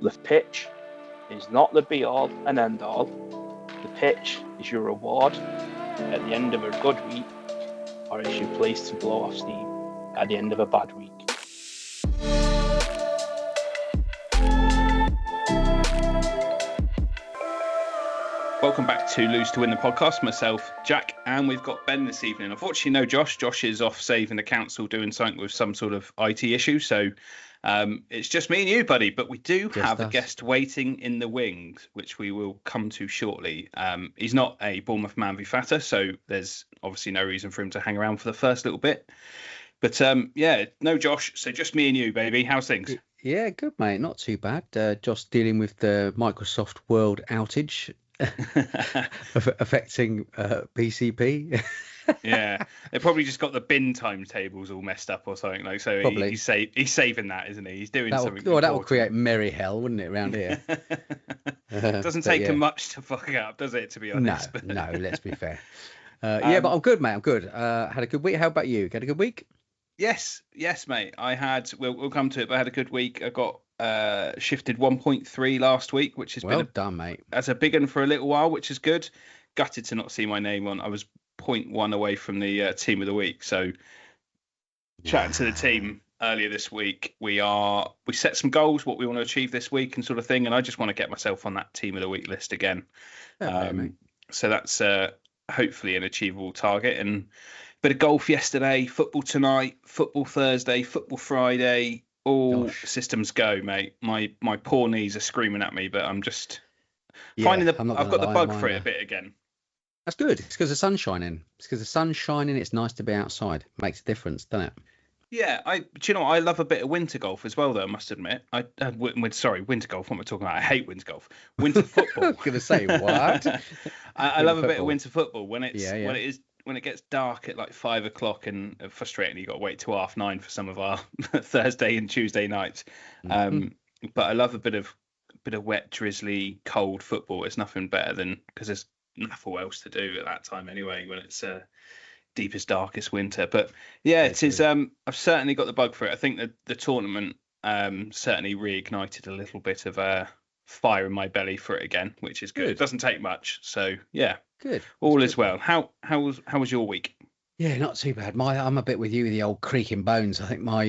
The pitch is not the be-all and end-all. The pitch is your reward at the end of a good week, or it's your place to blow off steam at the end of a bad week. Welcome back to Lose to Win the podcast. Myself, Jack, and we've got Ben this evening. Unfortunately, no Josh. Josh is off saving the council, doing something with some sort of IT issue. So it's just me and you, buddy. But we do have a guest waiting in the wings, which we will come to shortly. He's not a Bournemouth man v fatter, so there's obviously no reason for him to hang around for the first little bit. But yeah, no Josh. So just me and you, baby. How's things? Yeah, good, mate. Not too bad. Josh dealing with the Microsoft Word outage. Affecting PCP. Yeah, they probably just got the bin timetables all messed up or something like. So he's saving that, isn't he? He's doing something. Well, that will create merry hell, wouldn't it, around here? Doesn't take him much to fuck it up, does it? To be honest. No. Let's be fair. Yeah, but I'm good, mate. I'm good. Had a good week. How about you? Had a good week? Yes, mate. I had. We'll come to it. But I had a good week. I got shifted 1.3 last week, which has been done, mate. That's a big one for a little while, which is good. Gutted to not see my name on. I was 0.1 away from the team of the week. So chatting to the team earlier this week, we set some goals, what we want to achieve this week and sort of thing, and I just want to get myself on that team of the week list again. So that's hopefully an achievable target. And bit of golf yesterday, football tonight, football Thursday, football Friday. All systems go, mate. My poor knees are screaming at me, but I'm just finding I've got the bug for it a bit again. That's good. It's because the sun's shining. It's nice to be outside. Makes a difference, doesn't it? Yeah, do you know what? I love a bit of winter golf as well, though. I must admit. Winter golf. What am I talking about? I hate winter golf. Winter football. I was going to say what? I love a bit of winter football when it gets dark at like 5 o'clock and frustrating. You got to wait till 9:30 for some of our Thursday and Tuesday nights. But I love a bit of wet, drizzly, cold football. It's nothing better than because there's nothing else to do at that time anyway when it's deepest, darkest winter. But yeah, it is. I've certainly got the bug for it. I think that the tournament certainly reignited a little bit of fire in my belly for it again, which is good. It doesn't take much, so yeah, good. All is well. How was your week? Yeah, not too bad. I'm a bit with you with the old creaking bones. I think I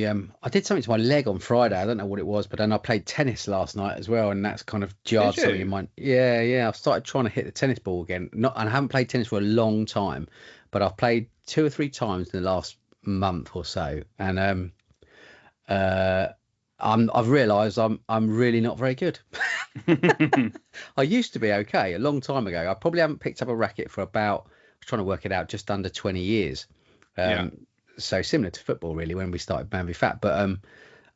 did something to my leg on Friday. I don't know what it was, but then I played tennis last night as well, and that's kind of jarred something in my. Yeah. I started trying to hit the tennis ball again. And I haven't played tennis for a long time, but I've played 2 or 3 times in the last month or so, and I've realised I'm really not very good. I used to be okay a long time ago. I probably haven't picked up a racket for about, I was trying to work it out, just under 20 years. So similar to football really when we started Man v Fat. But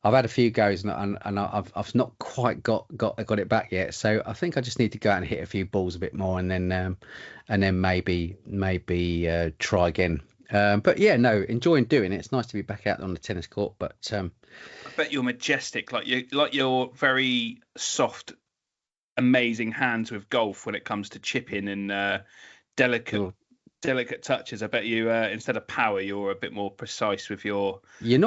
I've had a few goes and I've not quite got it back yet. So I think I just need to go out and hit a few balls a bit more and then maybe try again. But yeah, no, enjoying doing it. It's nice to be back out on the tennis court. But I bet you're majestic, like your very soft, amazing hands with golf when it comes to chipping and delicate touches. I bet you instead of power, you're a bit more precise with your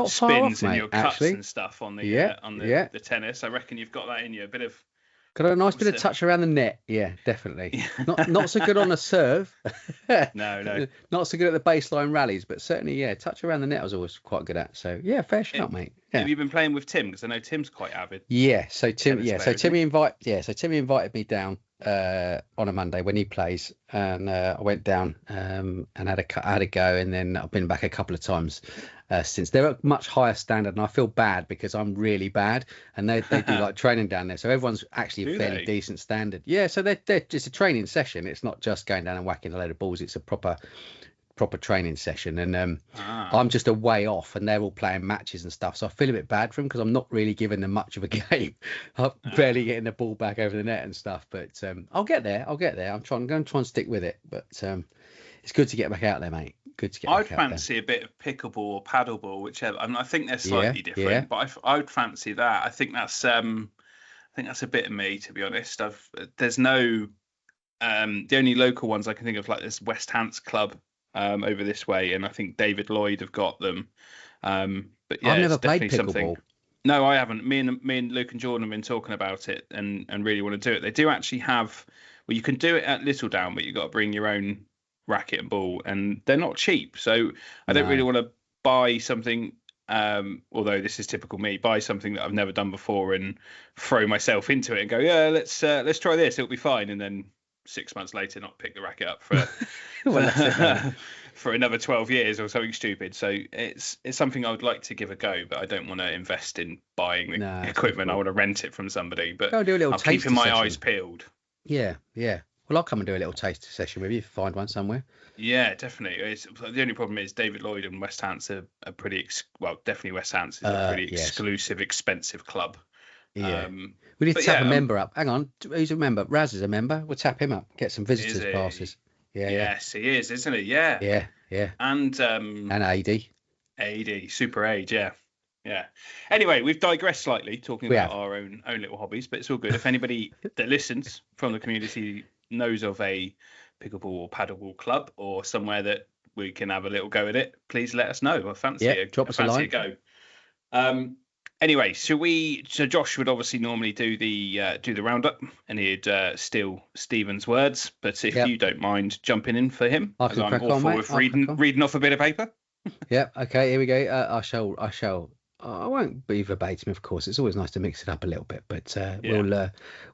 spins and your cuts and stuff on the tennis. I reckon you've got that in you. A bit of. Got a nice bit of touch around the net. Yeah, definitely. Not so good on a serve. No. Not so good at the baseline rallies, but certainly, yeah, touch around the net I was always quite good at. So, yeah, fair shout, mate. Yeah. Have you been playing with Tim? Because I know Tim's quite avid. Yeah, so Timmy invited me down on a Monday when he plays, and I went down and had a go, and then I've been back a couple of times since. They're at much higher standard, and I feel bad because I'm really bad, and they do like training down there, so everyone's actually a fairly decent standard. Yeah, so they're just a training session. It's not just going down and whacking a load of balls. It's a proper training session, and I'm just a way off, and they're all playing matches and stuff, so I feel a bit bad for them because I'm not really giving them much of a game. I'm barely getting the ball back over the net and stuff, but I'll get there. I'm going to try and stick with it, but it's good to get back out there, mate. Good to get I'd fancy a bit of pickleball or paddleball, whichever. I think they're slightly different, but I would fancy that. I think that's a bit of me, to be honest. There's no the only local ones I can think of, like this West Hants club over this way, and I think David Lloyd have got them. But yeah, I've never played pickleball. No, I haven't. Me and Luke and Jordan have been talking about it and really want to do it. They do actually have. Well, you can do it at Little Down, but you've got to bring your own racket and ball, and they're not cheap. So I don't really want to buy something. Although this is typical me, buy something that I've never done before and throw myself into it and go, yeah, let's try this. It'll be fine. And then 6 months later, not pick the racket up for for another 12 years or something stupid. So it's something I would like to give a go, but I don't want to invest in buying the equipment. I want to rent it from somebody. But do a little I'm keeping my eyes peeled. Yeah. Well, I'll come and do a little taster session with you if you find one somewhere. Yeah, definitely. The only problem is David Lloyd and West Hants are pretty definitely West Hants is a pretty exclusive, expensive club. Yeah. We need to tap a member up. Hang on. Who's a member? Raz is a member. We'll tap him up. Get some visitors passes. Yeah. Yes, he is, isn't he? Yeah. Yeah. And AD. Super age, yeah. Anyway, we've digressed slightly talking about our own little hobbies, but it's all good. If anybody that listens from the community knows of a pickleball or paddleball club or somewhere that we can have a little go at it, please let us know. I fancy drop us a line. Go. Anyway, so Josh would obviously normally do the roundup, and he'd steal Stephen's words. But if you don't mind jumping in for him, I'm all for with reading off a bit of paper. Yeah. Okay. Here we go. I shall. I won't be verbatim, of course. It's always nice to mix it up a little bit, but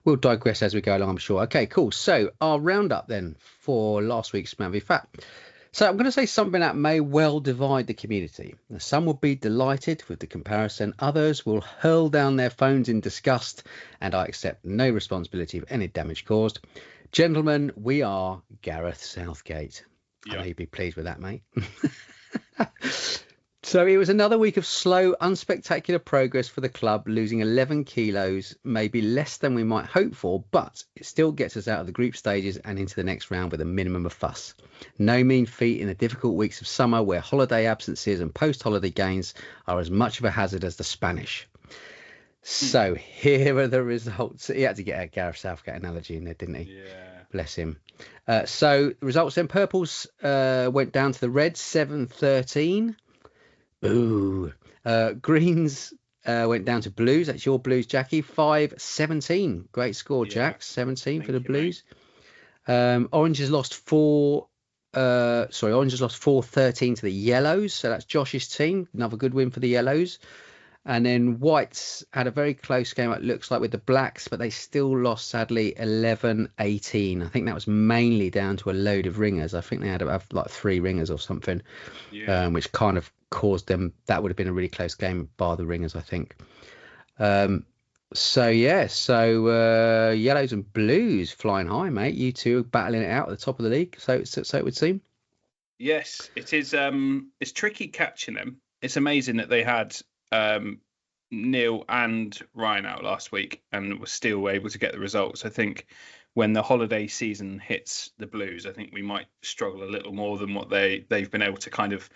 we'll digress as we go along, I'm sure. Okay, cool. So our roundup then for last week's Man v Fat. So I'm going to say something that may well divide the community. Some will be delighted with the comparison. Others will hurl down their phones in disgust, and I accept no responsibility for any damage caused. Gentlemen, we are Gareth Southgate. I know you'd be pleased with that, mate. So it was another week of slow, unspectacular progress for the club, losing 11 kilos, maybe less than we might hope for, but it still gets us out of the group stages and into the next round with a minimum of fuss. No mean feat in the difficult weeks of summer where holiday absences and post-holiday gains are as much of a hazard as the Spanish. So here are the results. He had to get a Gareth Southgate analogy in there, didn't he? Yeah. Bless him. So the results then, Purples went down to the Reds, 7-13. Boo. Greens went down to Blues. That's your Blues, Jackie. 5-17. Great score, Jack. 17 for the Blues. Oranges lost 4-13 to the Yellows. So that's Josh's team. Another good win for the Yellows. And then Whites had a very close game, it looks like, with the Blacks, but they still lost, sadly, 11-18. I think that was mainly down to a load of ringers. I think they had like 3 ringers or something, which kind of caused them. That would have been a really close game, bar the ringers, I think. So Yellows and Blues flying high, mate. You two battling it out at the top of the league, so it would seem. Yes, it is. It's tricky catching them. It's amazing that they had Neil and Ryan out last week and were still able to get the results. I think when the holiday season hits the Blues, I think we might struggle a little more than what they've been able to kind of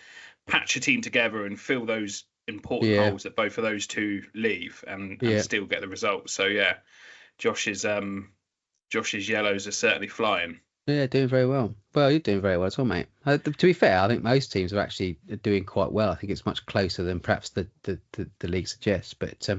patch a team together and fill those important holes that both of those two leave and still get the results. So Josh's Yellows are certainly flying. Yeah, doing very well. Well, you're doing very well as well, mate. To be fair, I think most teams are actually doing quite well. I think it's much closer than perhaps the league suggests. But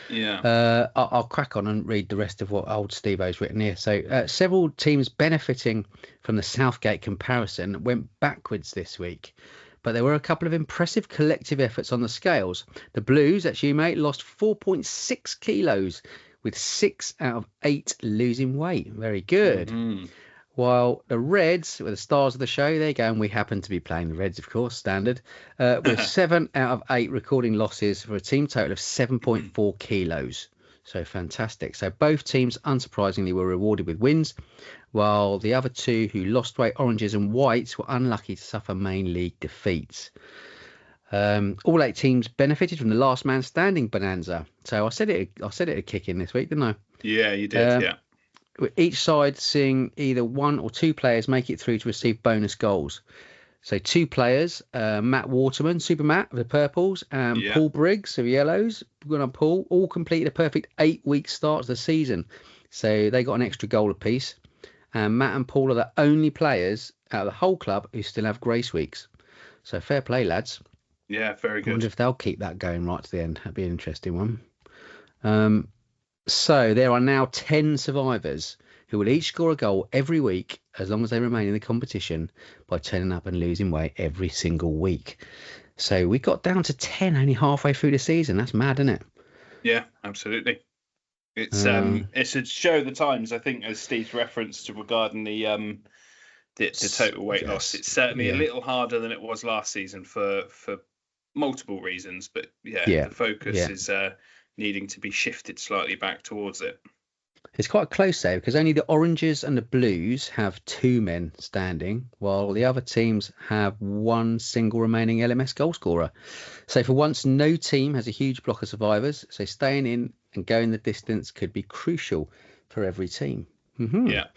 I'll crack on and read the rest of what old Steve-O's written here. So several teams benefiting from the Southgate comparison went backwards this week. But there were a couple of impressive collective efforts on the scales. The Blues, that's you, mate, lost 4.6 kilos with 6 out of 8 losing weight. Very good. Mm-hmm. While the Reds were the stars of the show, there you go, and we happen to be playing the Reds, of course, standard, with 7 out of 8 recording losses for a team total of 7.4 kilos. So fantastic. So both teams, unsurprisingly, were rewarded with wins, while the other two who lost weight, Oranges and Whites, were unlucky to suffer main league defeats. All 8 teams benefited from the last man standing bonanza. So I said it would kick in this week, didn't I? Yeah, you did, yeah. With each side seeing either 1 or 2 players make it through to receive bonus goals. So 2 players, Matt Waterman, Super Matt of the Purples, and Paul Briggs of Yellows, good on Paul, all completed a perfect 8-week start to the season. So they got an extra goal apiece. And Matt and Paul are the only players out of the whole club who still have grace weeks. So fair play, lads. Yeah, very I wonder good. if they'll keep that going right to the end. That'd be an interesting one. So there are now 10 survivors who will each score a goal every week as long as they remain in the competition by turning up and losing weight every single week. So we got down to 10 only halfway through the season. That's mad, isn't it? Yeah, absolutely. It's a show of the times, I think, as Steve's referenced to regarding the total weight loss. It's certainly a little harder than it was last season for multiple reasons, but the focus is needing to be shifted slightly back towards it. It's quite close there because only the Oranges and the Blues have 2 men standing, while the other teams have 1 single remaining LMS goal scorer. So for once, no team has a huge block of survivors. So staying in and going the distance could be crucial for every team. Mm-hmm. Yeah.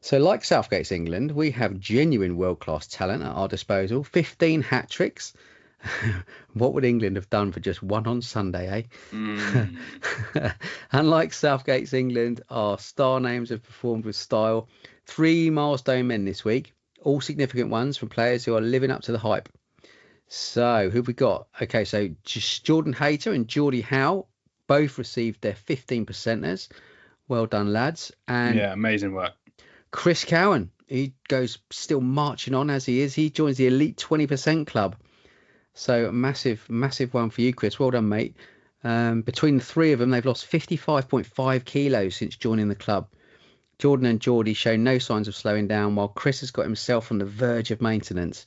So like Southgate's England, we have genuine world-class talent at our disposal. 15 hat-tricks. What would England have done for just 1 on Sunday, eh? Unlike Southgate's England, our star names have performed with style. 3 milestone men this week, all significant ones from players who are living up to the hype. So who have we got? Okay, so Jordan Hayter and Geordie Howe both received their 15%ers. Well done, lads. And yeah, amazing work. Chris Cowan, he goes still marching on as he is. He joins the elite 20% club. So massive one for you, Chris. Well done, mate. Between the 3 of them, they've lost 55.5 kilos since joining the club. Jordan and Geordie show no signs of slowing down, while Chris has got himself on the verge of maintenance.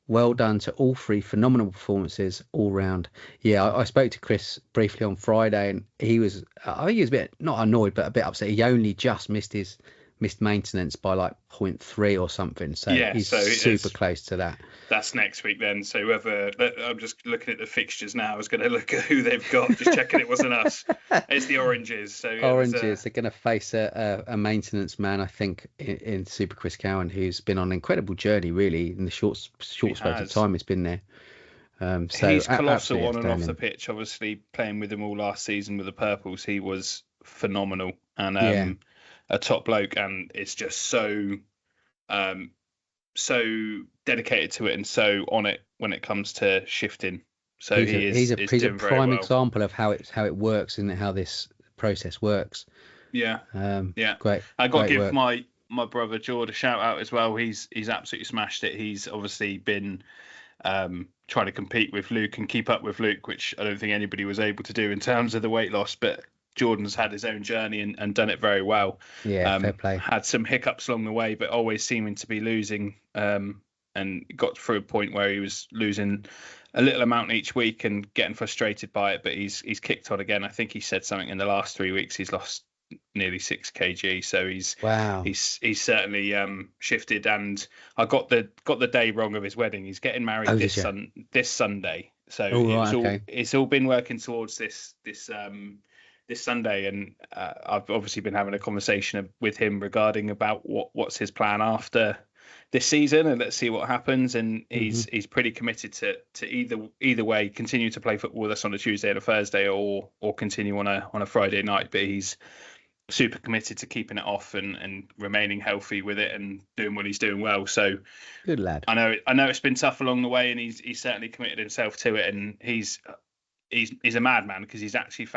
Well done to all 3. Phenomenal performances all round. Yeah, I spoke to Chris briefly on Friday, and I think he was a bit, not annoyed, but a bit upset. He only just missed maintenance by like 0.3 or something. So he's super close to that. That's next week then. So I'm just looking at the fixtures now. I was going to look at who they've got, just checking it wasn't us. It's the Oranges. So Oranges, they're going to face a maintenance man, I think, in Super Chris Cowan, who's been on an incredible journey, really, in the short space of time it's been there. So he's colossal on and off the pitch. Obviously, playing with him all last season with the Purples, he was phenomenal and a top bloke, and it's just so dedicated to it and so on it when it comes to shifting. So he's a prime example of how it works and how this process works. Yeah. Great. I got to give my brother George a shout out as well. He's absolutely smashed it. He's obviously been trying to compete with Luke and keep up with Luke, which I don't think anybody was able to do in terms of the weight loss, but Jordan's had his own journey and done it very well. Yeah, fair play. Had some hiccups along the way, but always seeming to be losing, and got through a point where he was losing a little amount each week and getting frustrated by it. But he's kicked on again. I think he said something in the last 3 weeks. He's lost nearly 6 kg. So he's certainly shifted. And I got the day wrong of his wedding. He's getting married this Sunday. So it's all been working towards this Sunday, and I've obviously been having a conversation with him regarding about what's his plan after this season, and let's see what happens. And he's pretty committed to either way continue to play football with us on a Tuesday and a Thursday, or continue on a Friday night. But he's super committed to keeping it off and remaining healthy with it and doing what he's doing well. So good lad. I know it's been tough along the way, and he's certainly committed himself to it, and he's a madman because he's actually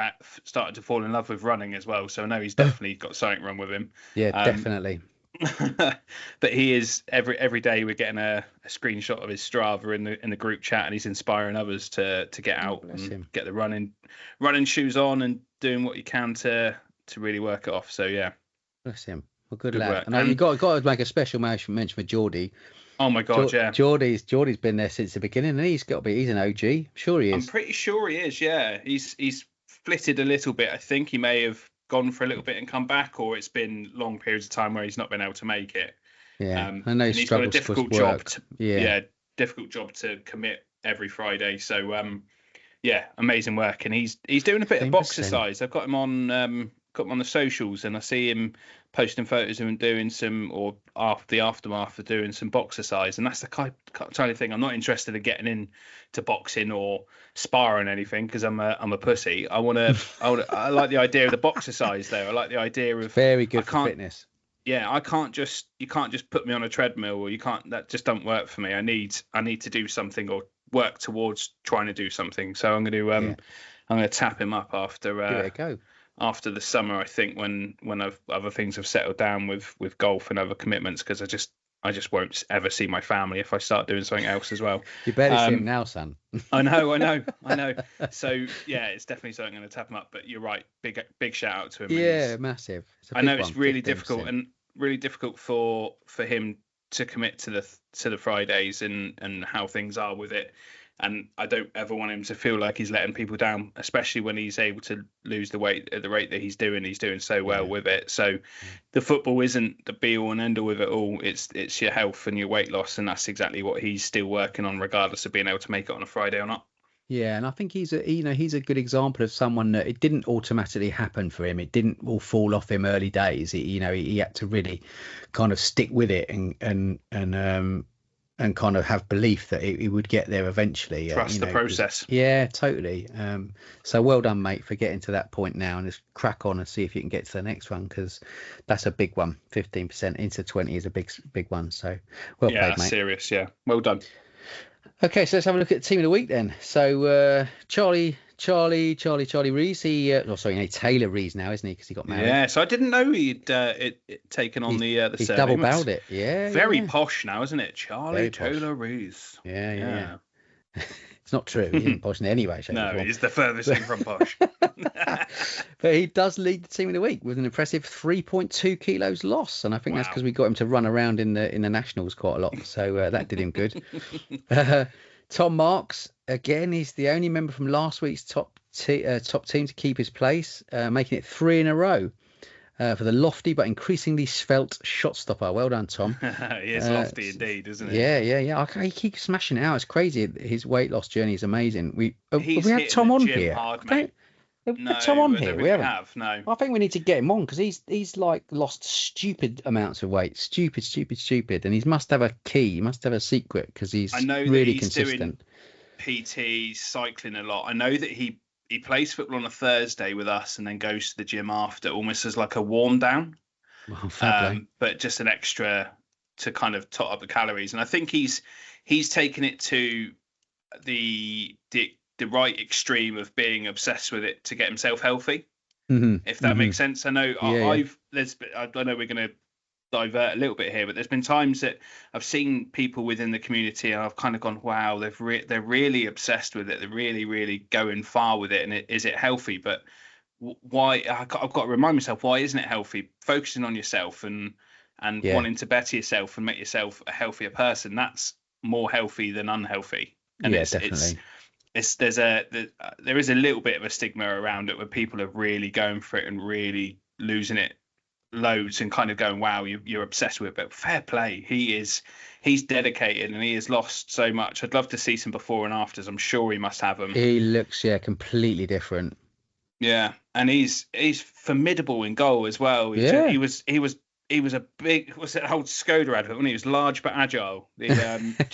started to fall in love with running as well. So I know he's definitely got something wrong with him. Yeah, definitely. But he is every day we're getting a screenshot of his Strava in the group chat, and he's inspiring others to get out and get the running shoes on and doing what you can to really work it off. So yeah, bless him. Well, good lad. And you got to make a special mention for Geordie. Oh my God, yeah. Geordie's been there since the beginning, and he's an OG. I'm sure he is. I'm pretty sure he is. Yeah, he's flitted a little bit. I think he may have gone for a little bit and come back, or it's been long periods of time where he's not been able to make it. Yeah, I know he's got a difficult job. Difficult job to commit every Friday. So amazing work, and he's doing a bit of boxercise. I've got him on the socials, and I see him posting photos of him doing some, or after the aftermath of doing some boxercise, and that's the kind of thing I'm not interested in getting into boxing or sparring anything, because I'm a pussy. I like the idea of the boxercise though. I like the idea of very good for fitness. Yeah, you can't just put me on a treadmill, or that just don't work for me. I need to do something, or work towards trying to do something. So I'm going to tap him up after give it a go. After the summer. I think when other things have settled down with golf and other commitments, because I just won't ever see my family if I start doing something else as well. You better see him now, son. I know. So yeah, it's definitely something I'm going to tap him up. But you're right, big shout out to him. Yeah, massive. I know it's really difficult for him to commit to the Fridays and how things are with it. And I don't ever want him to feel like he's letting people down, especially when he's able to lose the weight at the rate that he's doing. He's doing so well with it. So the football isn't the be all and end all with it all. It's your health and your weight loss, and that's exactly what he's still working on, regardless of being able to make it on a Friday or not. Yeah, and I think he's a good example of someone that it didn't automatically happen for him. It didn't all fall off him early days. He had to really kind of stick with it and kind of have belief that he would get there eventually. Trust the process. Yeah, totally. So well done, mate, for getting to that point now, and just crack on and see if you can get to the next one, because that's a big one. 15% into 20 is a big one. So well played, mate. Serious. Yeah, well done. Okay, so let's have a look at the team of the week then. So Charlie Rees, Taylor Rees now, isn't he? Because he got married. Yeah, so I didn't know he'd taken on the he's surname. double barreled it. Yeah, very posh now, isn't it? Charlie Very Taylor Rees. Yeah. It's not true. He isn't posh in any way, shape, no, he's the furthest thing from posh. But he does lead the team of the week with an impressive 3.2 kilos loss, and I think that's because we got him to run around in the nationals quite a lot, so that did him good. Tom Marks, again, he's the only member from last week's top team to keep his place, making it 3 in a row for the lofty but increasingly svelte shot stopper. Well done, Tom. He is lofty indeed, isn't he? Yeah. He keeps smashing it out. It's crazy. His weight loss journey is amazing. We had Tom on here. Hard, mate. No, Tom on here. We haven't. No. I think we need to get him on, because he's like lost stupid amounts of weight, stupid, and he must have a key. He must have a secret, because he's really consistent. Doing PT, cycling a lot. I know that he plays football on a Thursday with us and then goes to the gym after, almost as like a warm down. Well, but just an extra to kind of tot up the calories. And I think he's taken it to the right extreme of being obsessed with it to get himself healthy. If that makes sense. I know I know we're going to divert a little bit here, but there's been times that I've seen people within the community and I've kind of gone, wow, they're really obsessed with it. They're really, really going far with it. And is it healthy? But why? I've got to remind myself, why isn't it healthy? Focusing on yourself and wanting to better yourself and make yourself a healthier person, that's more healthy than unhealthy. And definitely. There is a little bit of a stigma around it where people are really going for it and really losing it loads and kind of going, wow, you're obsessed with it. But fair play, he's dedicated and he has lost so much. I'd love to see some before and afters. I'm sure he must have them. He looks completely different. Yeah, and he's formidable in goal as well. He was a big, what's that old Skoda advert when he was large but agile? Do you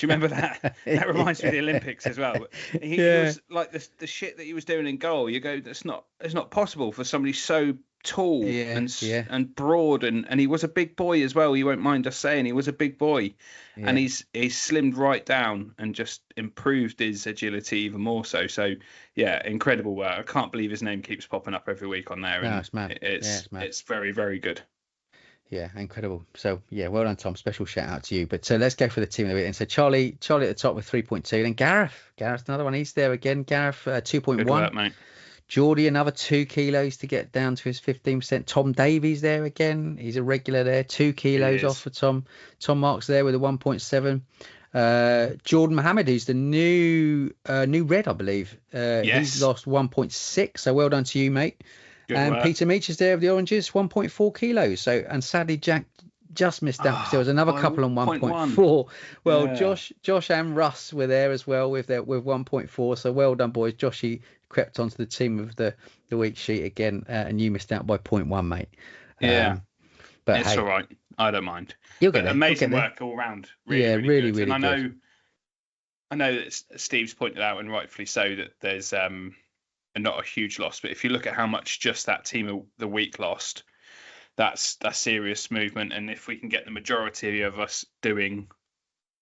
remember that? That reminds me of the Olympics as well. He was like the shit that he was doing in goal. You go, it's not possible for somebody so tall and broad, and he was a big boy as well. You won't mind us saying he was a big boy, and he's slimmed right down and just improved his agility even more so. So yeah, incredible work. I can't believe his name keeps popping up every week on there. No, it's mad. It's mad. It's very, very good. Yeah, incredible. So yeah, well done, Tom. Special shout out to you. But let's go for the team of the week. And so Charlie at the top with 3.2. Then Gareth's another one. He's there again. Gareth 2.1. Good work, mate. Geordie another 2 kilos to get down to his 15%. Tom Davies there again. He's a regular there. 2 kilos off for Tom. Tom Marks there with a 1.7. Jordan Mohammed, who's the new red, I believe. He's lost 1.6. So well done to you, mate. Good and work. Peter Meach is there with the oranges, 1.4 kilos. So, and sadly, Jack just missed out because there was another couple on 1.4. Well, Josh and Russ were there as well with 1.4. So well done, boys. Joshy crept onto the team of the week sheet again, and you missed out by 0.1, mate. But it's all right. I don't mind. You'll get there. Amazing work all round. Really good. And I know that Steve's pointed out, and rightfully so, that there's not a huge loss, but if you look at how much just that team of the week lost, that's serious movement. And if we can get the majority of us doing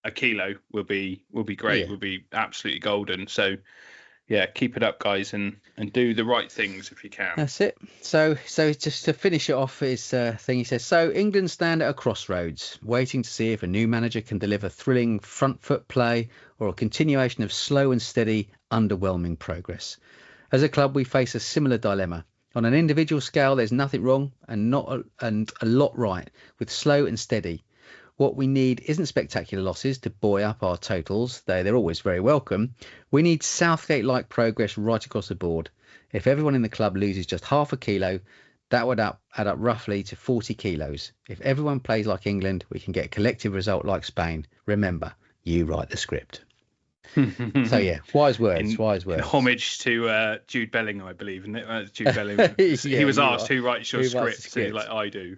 a kilo will be great. Yeah. Will be absolutely golden. So yeah, keep it up, guys, and do the right things if you can. That's it. So just to finish it off, his thing, he says, so England stand at a crossroads, waiting to see if a new manager can deliver thrilling front foot play or a continuation of slow and steady, underwhelming progress. As a club, we face a similar dilemma. On an individual scale, there's nothing wrong and a lot right with slow and steady. What we need isn't spectacular losses to buoy up our totals, though they're always very welcome. We need Southgate-like progress right across the board. If everyone in the club loses just half a kilo, that would add up roughly to 40 kilos. If everyone plays like England, we can get a collective result like Spain. Remember, you write the script. So yeah, wise words. In homage to Jude Bellingham, I believe, isn't it? Jude Bellingham. He was asked who writes your script, so he's like, I do.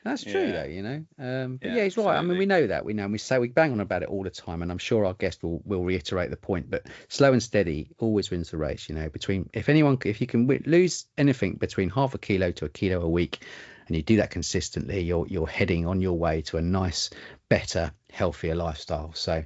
That's true, though, you know. But yeah, he's right. I mean, we know that. We bang on about it all the time, and I'm sure our guest will reiterate the point. But slow and steady always wins the race. You know, if you can lose anything between half a kilo to a kilo a week, and you do that consistently, you're heading on your way to a nice, better, healthier lifestyle. So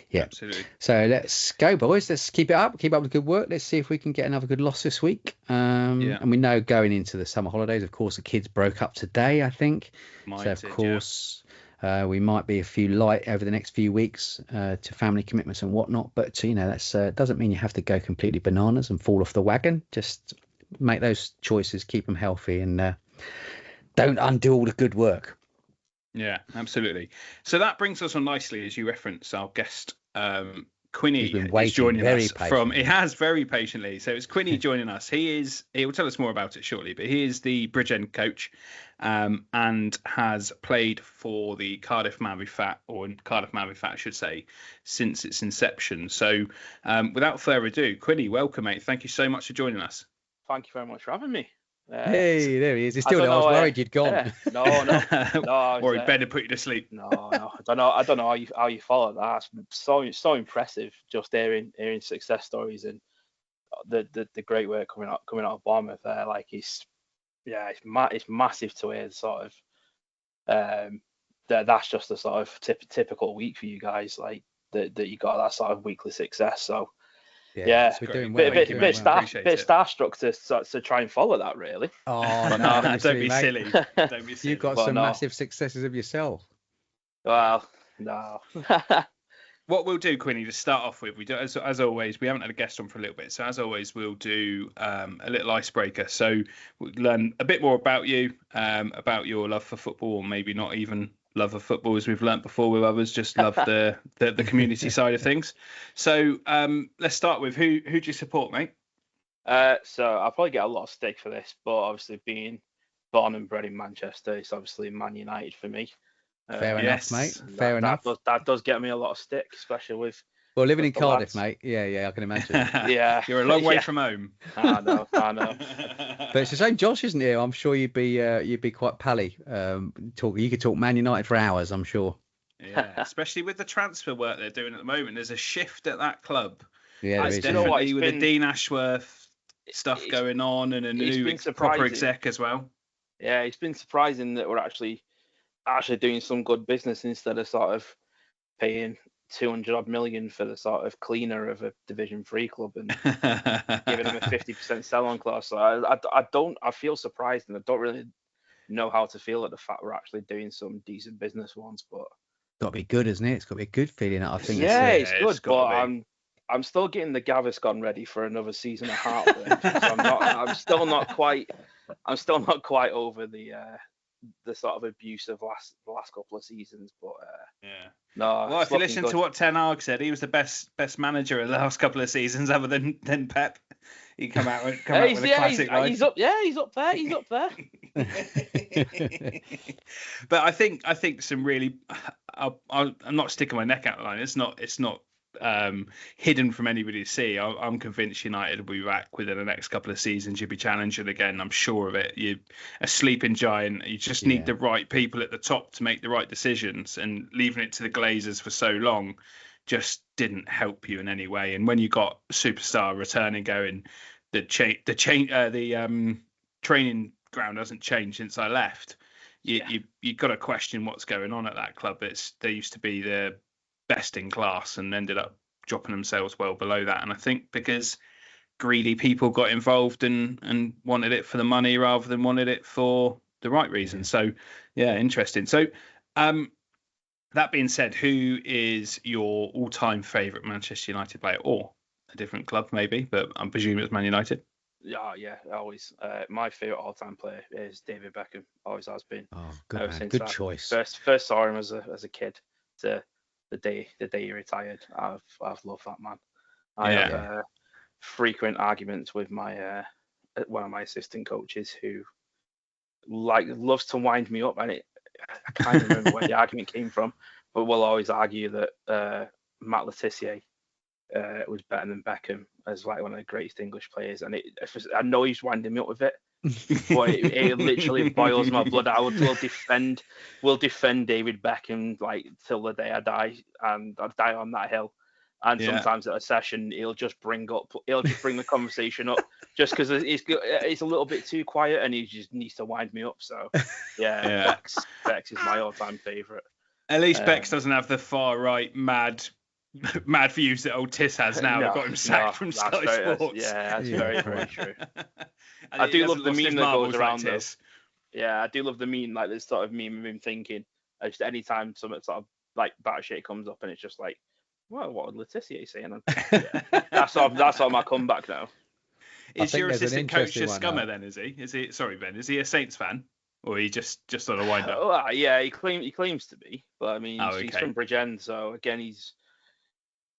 yeah, absolutely. So let's go, boys. Let's keep it up. Keep up the good work. Let's see if we can get another good loss this week. And we know going into the summer holidays, of course, the kids broke up today, I think. We might be a few light over the next few weeks to family commitments and whatnot. But you know, that's doesn't mean you have to go completely bananas and fall off the wagon. Just make those choices, keep them healthy, and don't undo all the good work. Yeah, absolutely. So that brings us on nicely, as you reference, our guest Quinny is joining us he has very patiently. So it's Quinny joining us. He will tell us more about it shortly, but he is the Bridgend coach and has played for the Cardiff Fat, I should say, since its inception. So without further ado, Quinny, welcome, mate. Thank you so much for joining us. Thank you very much for having me. Hey, there he is. He's still there. I was worried you'd gone. No. Worried Ben had put you to sleep. No. I don't know how you follow that. It's so impressive just hearing success stories and the great work coming out of Bournemouth there. Like it's massive to hear sort of that's just a sort of typical week for you guys. Like that you got that sort of weekly success. So. Yeah, we're doing well. Bit starstruck to try and follow that, really. Oh, no, don't be silly. Don't be silly. You've got some massive successes of yourself. Well, no. What we'll do, Quinny, to start off with, we do as always. We haven't had a guest on for a little bit, so as always, we'll do a little icebreaker. So we'll learn a bit more about you, about your love for football, or maybe not even love of football, as we've learnt before with others, just love the community side of things. So let's start with who do you support, mate? So I'll probably get a lot of stick for this, but obviously being born and bred in Manchester, it's obviously Man United for me. Fair enough, mate. Fair enough. That does get me a lot of stick, especially with. Well, living in Cardiff, mate. Yeah, I can imagine. Yeah, you're a long way from home. I know. But it's the same, Josh, isn't it? I'm sure you'd be quite pally. You could talk Man United for hours, I'm sure. Yeah, especially with the transfer work they're doing at the moment. There's a shift at that club. Yeah, it's definitely with the Dean Ashworth stuff going on and a new proper exec as well. Yeah, it's been surprising that we're actually doing some good business instead of sort of paying 200 million for the sort of cleaner of a Division 3 club and giving them a 50% sell-on clause. So I feel surprised, and I don't really know how to feel at the fact we're actually doing some decent business ones. But it's got to be good, isn't it? It's got to be a good feeling. I think. Yeah, it's good, but I'm still getting the Gaviscon ready for another season of Heartburn. So I'm still not quite over the sort of abuse of the last couple of seasons, but no. Well, if you listen to what Ten Hag said, he was the best manager in the last couple of seasons, other than Pep. He come out with a classic line. He's up there. But I think some really, I'm not sticking my neck out the line. It's not hidden from anybody to see. I'm convinced United will be back within the next couple of seasons. You'll be challenging again. I'm sure of it. You're a sleeping giant. You just need the right people at the top to make the right decisions, and leaving it to the Glazers for so long just didn't help you in any way. And when you got superstar returning, going, the training ground hasn't changed since I left. You got to question what's going on at that club. They used to be the best in class and ended up dropping themselves well below that. And I think because greedy people got involved and wanted it for the money rather than wanted it for the right reason. So yeah, interesting. So that being said, who is your all-time favourite Manchester United player, or a different club maybe, but I'm presuming it's Man United? Yeah, always. My favourite all-time player is David Beckham. Always has been. Oh, good man. Since Good choice. First saw him as a kid to the day he retired. I've loved that man. I have frequent arguments with my one of my assistant coaches who loves to wind me up, and I can't remember where the argument came from, but we'll always argue that Matt Le Tissier was better than Beckham as like one of the greatest English players, and I know he's winding me up with it, but it literally boils my blood. I will defend David Beckham like till the day I die, and I die on that hill. And sometimes at a session, he'll just bring the conversation up just because it's a little bit too quiet, and he just needs to wind me up. So Bex is my all-time favourite. At least Bex doesn't have the far right mad views that old Tiss has now. That got him sacked from Sky Sports. That's very, very true. I do love the meme that goes around this. Yeah, I do love the meme, like this sort of meme of him thinking, just anytime something sort of like batshit comes up, and it's just like, well, what would Le Tissier say? And that's all my comeback now. Is your assistant coach a scummer then? Is he? Sorry, Ben. Is he a Saints fan, or he just on a wind up? Yeah, he claims to be, but I mean, he's from Bridgend, so again, he's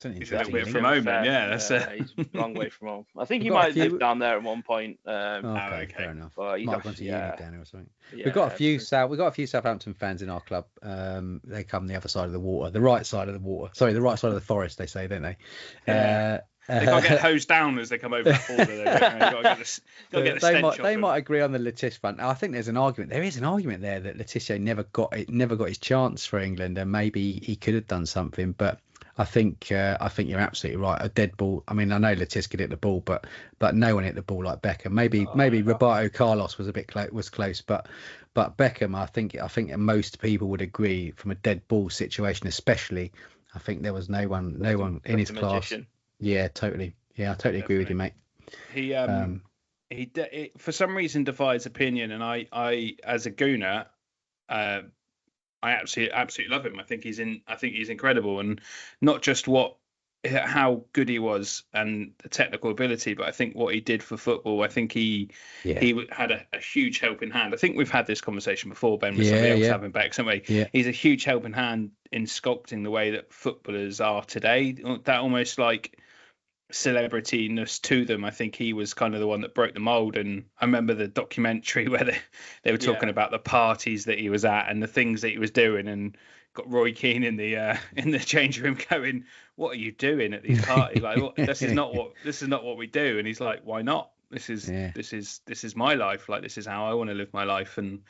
a little bit from home, then. Yeah, he's a long way from home. I think he might live down there at one point. Okay, fair enough. But he's might have gone to uni down there or something. We've got a few Southampton fans in our club. They come the other side of the water, the right side of the water. Sorry, the right side of the forest. They say, don't they? They got to get hosed down as they come over that border. They might agree on the Le Tissier front. I think there's an argument. There is an argument there that Le Tissier never got his chance for England, and maybe he could have done something. But I think you're absolutely right. A dead ball. I mean, I know Le Tissier could hit the ball, but no one hit the ball like Beckham. Maybe Roberto Carlos was a bit close, but Beckham, I think most people would agree from a dead ball situation, especially. I think there was no one in his class. Yeah, totally. Yeah, I totally agree with you, mate. He for some reason divides opinion, and I as a Gooner, I absolutely love him. I think he's incredible, and not just how good he was and the technical ability, but I think what he did for football. I think he had a huge helping hand. I think we've had this conversation before, Ben, with somebody else having back, haven't we? Yeah. He's a huge helping hand in sculpting the way that footballers are today. That almost like celebrityness to them. I think he was kind of the one that broke the mold. And I remember the documentary where they were talking about the parties that he was at and the things that he was doing, and got Roy Keane in the change room going, "What are you doing at these parties? Like, this is not what we do." And he's like, "Why not? This is my life. Like, this is how I want to live my life." And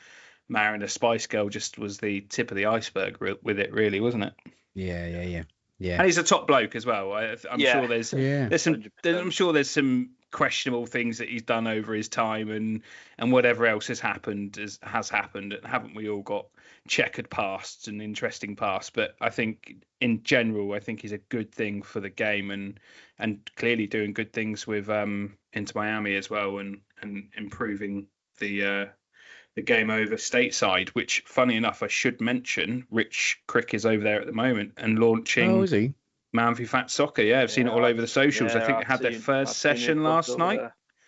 marrying a Spice Girl just was the tip of the iceberg with it, really, wasn't it? Yeah. And he's a top bloke as well. I'm sure there's some questionable things that he's done over his time, and whatever else has happened has happened. And haven't we all got checkered pasts and interesting pasts? But I think in general, I think he's a good thing for the game, and clearly doing good things with Inter Miami as well, and improving the game over stateside, which, funny enough, I should mention, Rich Crick is over there at the moment and launching. Oh, is he? Man v Fat Soccer. Yeah, I've seen it all over the socials. I think they had their first session last night.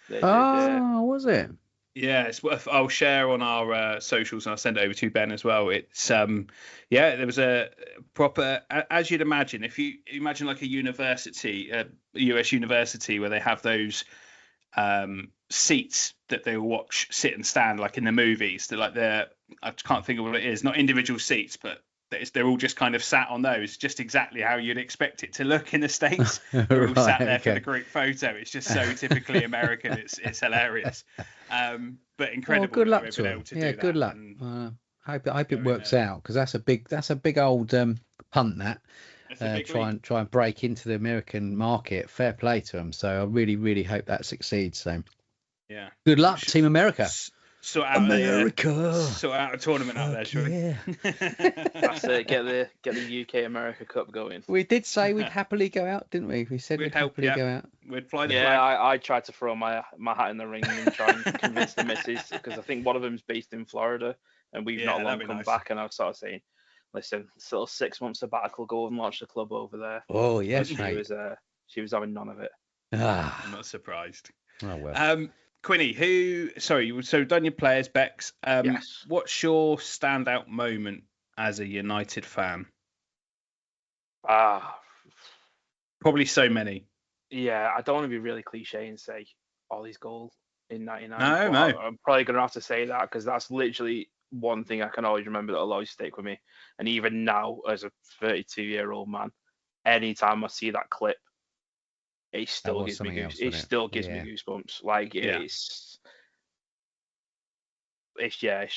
Was it? Yeah, it's worth. I'll share on our socials and I'll send it over to Ben as well. It's there was a proper, as you'd imagine, if you imagine like a university, a US university, where they have those seats that they will sit and stand like in the movies. I can't think of what it is, not individual seats, but they're all just kind of sat on those, just exactly how you'd expect it to look in the States. They're all sat there for the group photo. It's just so typically American. It's hilarious, but incredible. Good luck to him. Good luck. I hope it works out, because that's a big old punt that. Try and break into the American market. Fair play to them. So I really, really hope that succeeds. So yeah, good luck, Team America. sort out a tournament out there, shall yeah. That's it. Get the UK America Cup going. We did say we'd happily go out, didn't we? We said we'd happily go out. We'd fly the flag. flag. I tried to throw my hat in the ring and try and convince the missus, because I think one of them's based in Florida and we've not long come back, and I was sort of saying, listen, sort of 6 months sabbatical, go and launch the club over there. Oh yes, mate. She was having none of it. I'm not surprised. Oh well. Quinny, so done your players, Bex. Yes. What's your standout moment as a United fan? Probably so many. Yeah, I don't want to be really cliche and say Ollie's goal in '99. No. I'm probably going to have to say that, because that's literally one thing I can always remember that'll always stick with me. And even now, as a 32-year-old man, anytime I see that clip, it still gives me goosebumps. Like it's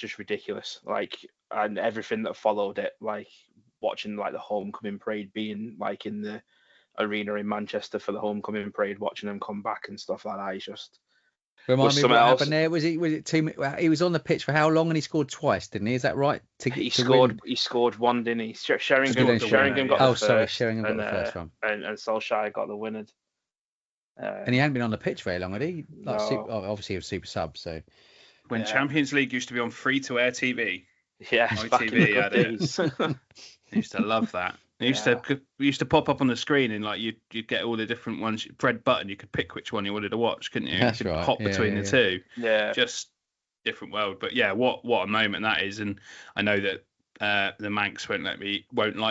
just ridiculous. Like, and everything that followed it, like watching like the homecoming parade, being like in the arena in Manchester for the homecoming parade, watching them come back and stuff like that. It's just remind me what happened there. Was it 2 minutes? He was on the pitch for how long, and he scored twice, didn't he? Is that right? He scored one, didn't he? Sheringham got the first. Sheringham got the first one, and Solskjaer got the winner. And he hadn't been on the pitch very long, had he? No. Obviously he was super sub. So when Champions League used to be on free-to-air TV, ITV had it. I used to love that. It used to pop up on the screen, and like you'd get all the different ones. Red button, you could pick which one you wanted to watch, couldn't you? That's you could right. hop between the two. Yeah, just different world. But yeah, what a moment that is. And I know that the Manx won't like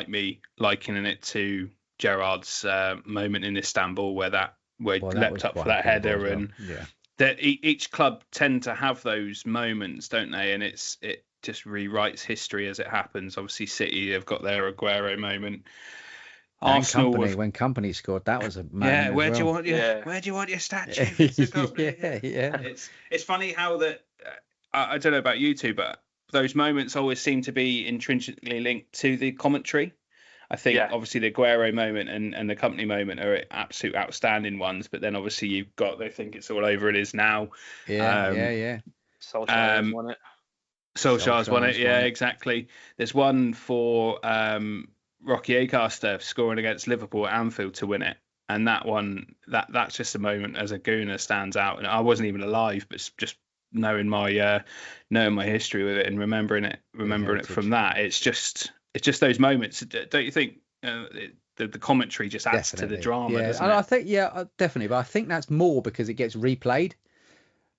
me likening it to Gerrard's moment in Istanbul, where he leapt up for that header, and that each club tend to have those moments, don't they? And it just rewrites history as it happens. Obviously, City have got their Aguero moment. Arsenal, when Company scored, that was a moment. Where do you want your statue? It's funny how that. I don't know about you two, but those moments always seem to be intrinsically linked to the commentary. I think obviously the Aguero moment and the Company moment are absolute outstanding ones, but then obviously you've got They Think It's All Over It Is Now. Solskjaer's won it. Solskjaer's won it, exactly. There's one for Rocky Acaster scoring against Liverpool at Anfield to win it, and that one, that's just a moment as a Gooner stands out. And I wasn't even alive, but just knowing my history with it and remembering it from that, it's just those moments. Don't you think the commentary just adds to the drama? Doesn't it? I think definitely, but I think that's more because it gets replayed.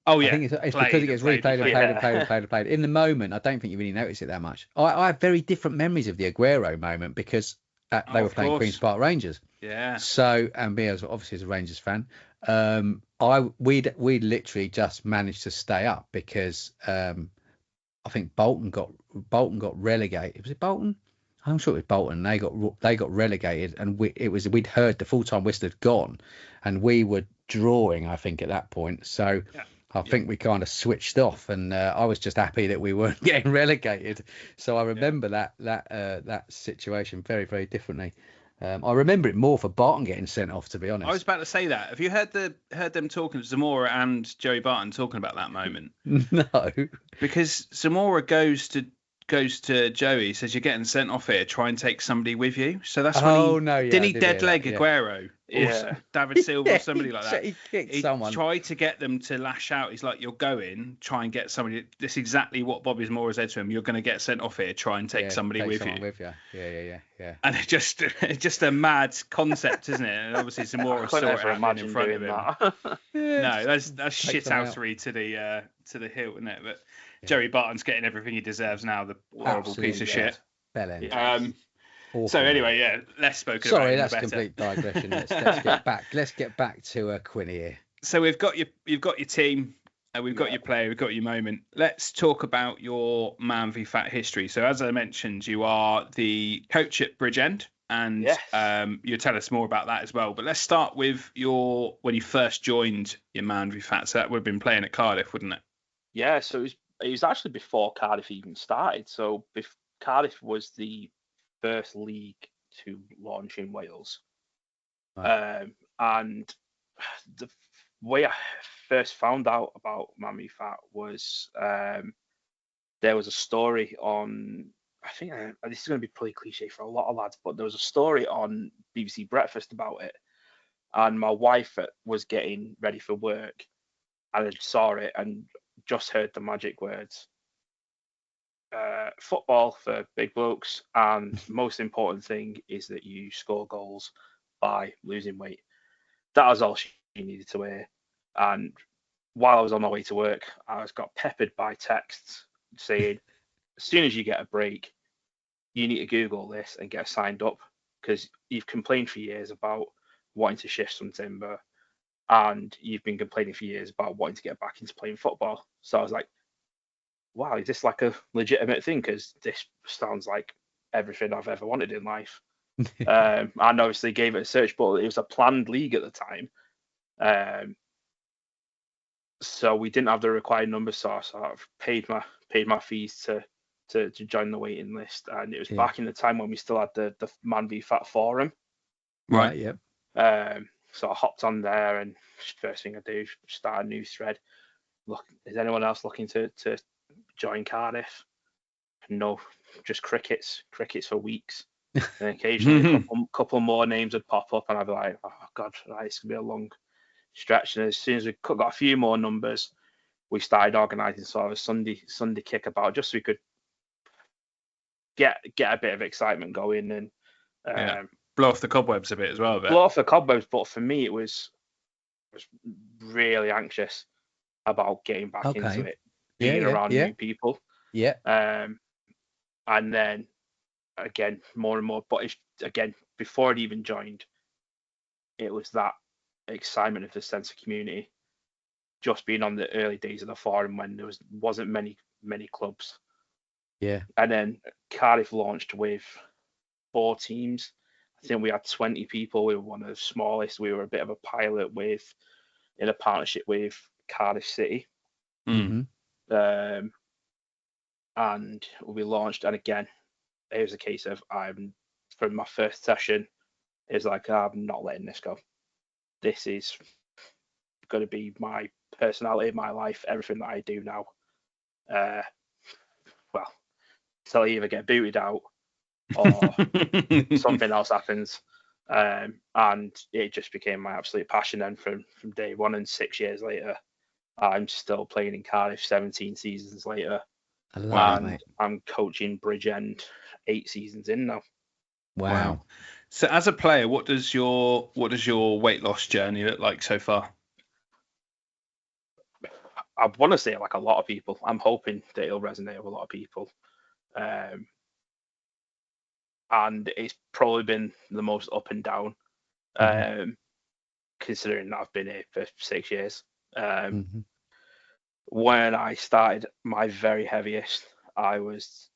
Oh yeah, I think it's because it gets replayed. In the moment, I don't think you really notice it that much. I have very different memories of the Aguero moment because they were playing Queen's Park Rangers. Yeah. So, and me as a Rangers fan, we'd literally just managed to stay up because I think Bolton got relegated. Was it Bolton? I'm sure it was Bolton. They got relegated, and we'd heard the full-time whistle had gone, and we were drawing, I think, at that point. So. Yeah. I think we kind of switched off, and I was just happy that we weren't getting relegated. So I remember that situation very, very differently. I remember it more for Barton getting sent off, to be honest. I was about to say that. Have you heard them talking, Zamora and Joey Barton talking about that moment? No, because Zamora goes to Joey, says, "You're getting sent off here. Try and take somebody with you." So that's when didn't he dead leg Aguero? Or David Silva or somebody like that. He kicked someone. Tried to get them to lash out. He's like, "You're going, try and get somebody." That's exactly what Bobby Zamora said to him. "You're going to get sent off here. Try and take somebody with you." Yeah. And it's just a mad concept, isn't it? And obviously Zamora saw it happening in front of him. No, that's shithousery to the hilt, isn't it? But Joey Barton's getting everything he deserves now. The horrible piece of shit. So anyway, less spoken about. Sorry, that's complete digression. Let's get back. Let's get back to Quinny here. So you've got your team, we've got your player, we've got your moment. Let's talk about your Man v Fat history. So as I mentioned, you are the coach at Bridgend, and you'll tell us more about that as well. But let's start with when you first joined your Man v Fat. So that would have been playing at Cardiff, wouldn't it? Yeah. So it was actually before Cardiff even started. So Cardiff was the first league to launch in Wales, and way I first found out about Man v Fat was there was a story on. I think this is going to be pretty cliche for a lot of lads, but there was a story on BBC Breakfast about it, and my wife was getting ready for work, and I saw it and just heard the magic words. Football for big blokes, and most important thing is that you score goals by losing weight. That was all she needed to hear. And while I was on my way to work, I got peppered by texts saying, as soon as you get a break, you need to Google this and get signed up, because you've complained for years about wanting to shift some timber, and you've been complaining for years about wanting to get back into playing football. So I was like, wow, is this like a legitimate thing? Because this sounds like everything I've ever wanted in life. And obviously gave it a search, but it was a planned league at the time. So we didn't have the required numbers, so I sort of paid my fees to join the waiting list. And it was back in the time when we still had the Man v Fat forum. Right, yep. So I hopped on there, and first thing I do, start a new thread. Look, is anyone else looking to join Cardiff? No, just crickets for weeks. And occasionally a couple more names would pop up, and I'd be like, oh God, it's going to be a long stretch. And as soon as we got a few more numbers, we started organising sort of a Sunday kickabout, just so we could get a bit of excitement going and blow off the cobwebs a bit as well. Blow off the cobwebs, but for me it was really anxious about getting back into it, being around new people. Yeah. And then again, more and more, but again, before I'd even joined, it was that excitement of the sense of community, just being on the early days of the forum when there wasn't many clubs. Yeah. And then Cardiff launched with 4 teams. I think we had 20 people. We were one of the smallest. We were a bit of a pilot in a partnership with Cardiff City. Mm-hmm. And we launched, and again, it was a case of from my first session, it was like, I'm not letting this go. This is going to be my personality, my life, everything that I do now. Well, till I either get booted out or something else happens. And it just became my absolute passion then from day one. And 6 years later, I'm still playing in Cardiff 17 seasons later. I love it, mate. I'm coaching Bridgend 8 seasons in now. Wow. So as a player, what does your weight loss journey look like so far? I want to say like a lot of people. I'm hoping that it'll resonate with a lot of people. And it's probably been the most up and down, considering that I've been here for 6 years. When I started my very heaviest, I was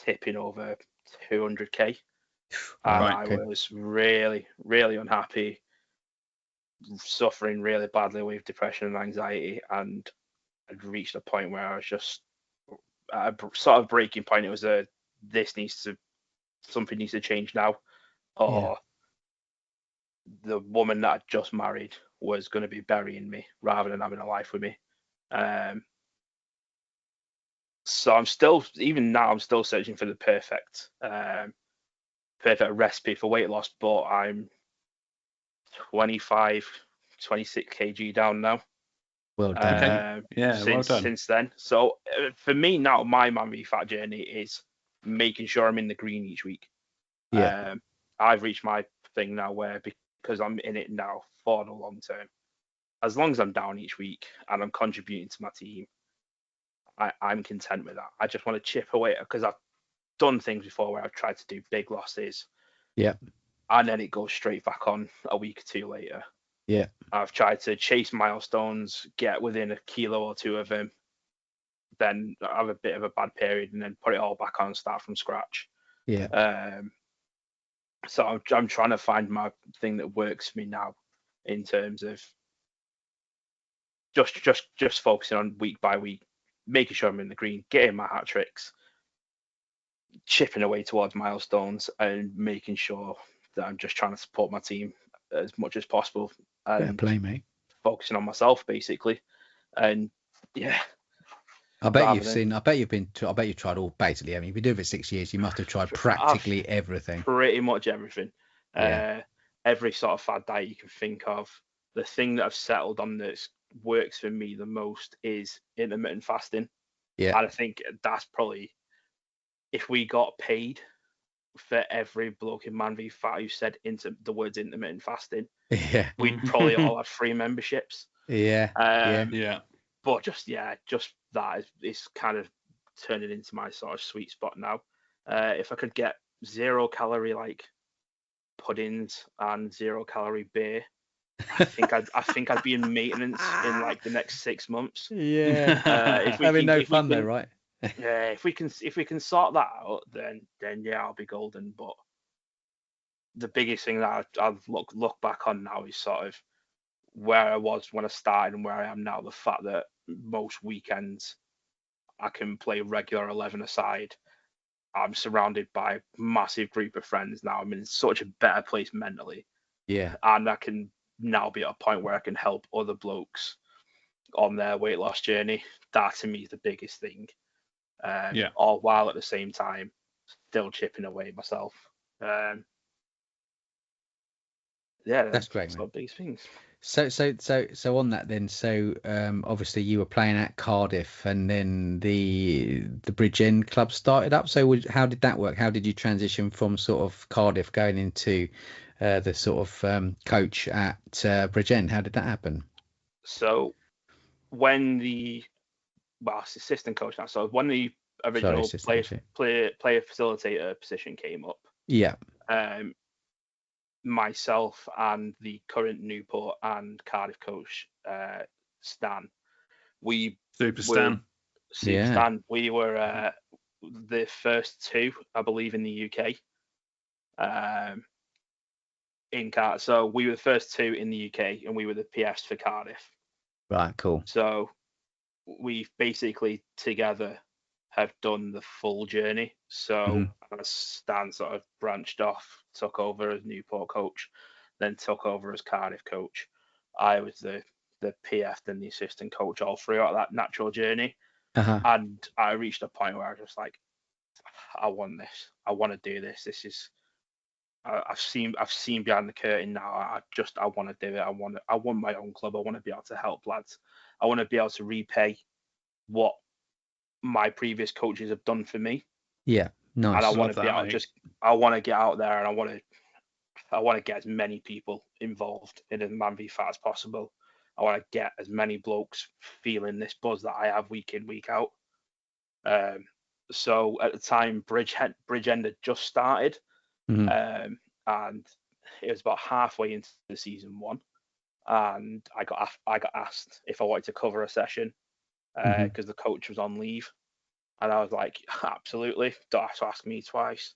tipping over 200k, and I was really, really unhappy, suffering really badly with depression and anxiety, and I'd reached a point where I was just at a sort of breaking point. It was something needs to change now, or the woman that I'd just married was going to be burying me rather than having a life with me. So I'm still searching for the perfect recipe for weight loss, but I'm 26 kg down now. Well done. Well done. Since then. So for me now, my Man v Fat journey is making sure I'm in the green each week. I've reached my thing now where, because I'm in it now for the long term, as long as I'm down each week and I'm contributing to my team, I'm content with that. I just want to chip away, because I've done things before where I've tried to do big losses. And then it goes straight back on a week or two later. I've tried to chase milestones, get within a kilo or 2 of them, then have a bit of a bad period, and then put it all back on and start from scratch. So I'm trying to find my thing that works for me now, in terms of just focusing on week by week, making sure I'm in the green, getting my hat tricks, chipping away towards milestones, and making sure that I'm just trying to support my team as much as possible. And fair play, mate. focusing on myself basically. And yeah, I bet you've tried all basically. I mean, you've been doing it for 6 years. You must have tried practically everything. Pretty much everything. Yeah. Every sort of fad diet you can think of. The thing that I've settled on that works for me the most is intermittent fasting. Yeah. And I think that's probably, if we got paid for every bloke in Man v Fat who said into the words intermittent fasting, Yeah. we'd probably all have free memberships. Yeah. Yeah. But just that is kind of turning into my sort of sweet spot now. If I could get 0-calorie like puddings and 0-calorie beer, I think I'd be in maintenance in like the next 6 months. Yeah. No fun though, right? Yeah, if we can sort that out, then yeah, I'll be golden. But the biggest thing that I've look back on now is sort of where I was when I started and where I am now. The fact that most weekends I can play regular 11 aside. I'm surrounded by a massive group of friends now. I'm in such a better place mentally. Yeah. And I can now be at a point where I can help other blokes on their weight loss journey. That to me is the biggest thing. All while at the same time still chipping away myself. That's great, man. Biggest things. So on that then, obviously you were playing at Cardiff, and then the Bridgend club started up. So how did that work? How did you transition from sort of Cardiff going into the sort of coach at Bridgend? How did that happen? So when assistant coach now. So when the original player facilitator position came up, yeah, myself and the current Newport and Cardiff coach, Stan, Stan, we were the first two, I believe, in the UK. So we were the first two in the UK, and we were the PFs for Cardiff. Right, cool. So we've basically together have done the full journey. So as Stan sort of branched off, took over as Newport coach, then took over as Cardiff coach. I was the PF and the assistant coach all throughout that natural journey. And I reached a point where I was just like, I want this. I want to do this. This is, I've seen behind the curtain now. I want to do it. I want my own club. I want to be able to help lads. I want to be able to repay what my previous coaches have done for me. Yeah, nice. And I want to be able I want to get out there, and I want to get as many people involved in a Man v Fat as possible. I want to get as many blokes feeling this buzz that I have week in, week out. So at the time, Bridgend had just started, and it was about halfway into the season one, and I got asked if I wanted to cover a session because the coach was on leave, and I was like, absolutely, don't have to ask me twice.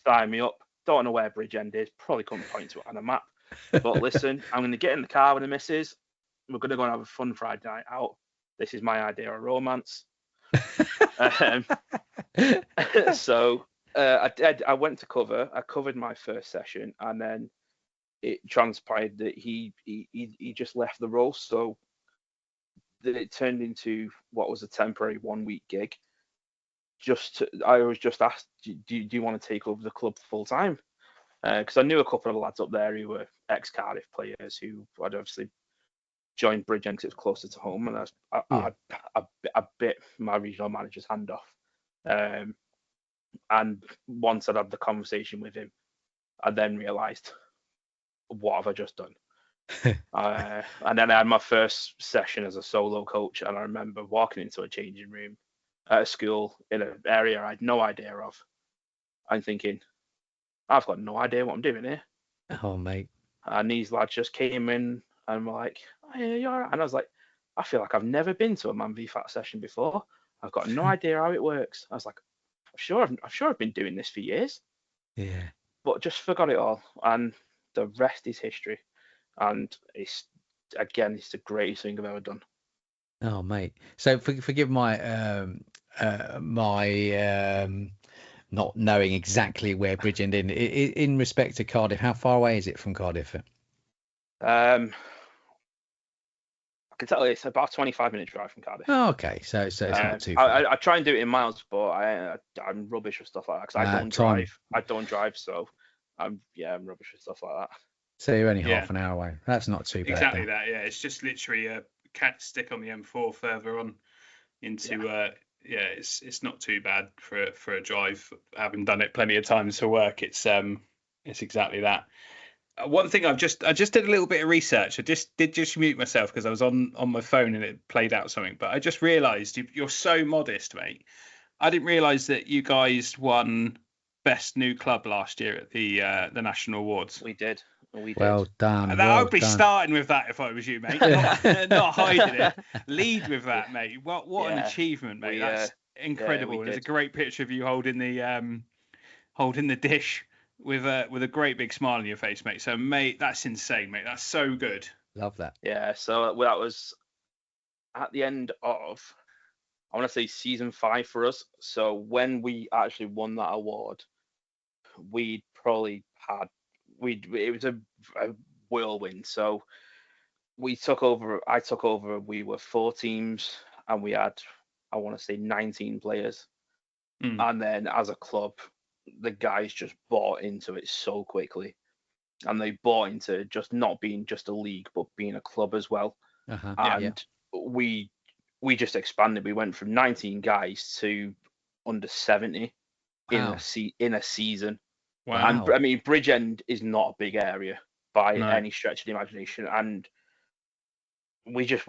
Sign me up. Don't know where Bridgend is. Probably couldn't point to it on a map. But listen, I'm going to get in the car with the missus. We're going to go and have a fun Friday night out. This is my idea of romance. So I went to cover. I covered my first session, and then it transpired that he just left the role. So that it turned into what was a temporary 1-week gig. I was just asked, do you want to take over the club full time? Because I knew a couple of lads up there who were ex-Cardiff players who had obviously joined Bridgend because it was closer to home, and I bit my regional manager's hand off. And once I'd had the conversation with him, I then realised, what have I just done? And then I had my first session as a solo coach, and I remember walking into a changing room at a school in an area I had no idea of. I'm thinking, I've got no idea what I'm doing here. Oh, mate. And these lads just came in and were like, oh, yeah, you're all right. And I was like, I feel like I've never been to a Man v Fat session before. I've got no idea how it works. I was like, I'm sure I've been doing this for years. Yeah. But just forgot it all. And the rest is history. And it's the greatest thing I've ever done. Oh, mate. So forgive my not knowing exactly where Bridgend in respect to Cardiff. How far away is it from Cardiff? can tell you it's about a 25-minute drive from Cardiff. Oh, okay. So it's not too far. I try and do it in miles, but I'm rubbish with stuff like that because I don't drive. I don't drive, so I'm rubbish with stuff like that. So you're only half an hour away. That's not too bad. Exactly that. Yeah, it's just literally a cat stick on the M4 further on into. It's not too bad for a drive. Having done it plenty of times for work, it's exactly that. One thing I just did a little bit of research. I did mute myself because I was on my phone and it played out something. But I just realised you're so modest, mate. I didn't realise that you guys won best new club last year at the national awards. We did. Well done. I would be starting with that if I was you, mate. Not hiding it. Lead with that, mate. What an achievement, mate. That's incredible. There's a great picture of you holding the dish with a great big smile on your face, mate. So, mate, that's insane, mate. That's so good. Love that. Yeah. So that was at the end of, I want to say, season 5 for us. So when we actually won that award, we'd probably had. It was a whirlwind. So I took over. We were 4 teams, and we had, I want to say, 19 players. And then as a club, the guys just bought into it so quickly, and they bought into just not being just a league, but being a club as well. And we just expanded. We went from 19 guys to under 70 in a season. Wow. And I mean, Bridgend is not a big area by any stretch of the imagination, and we just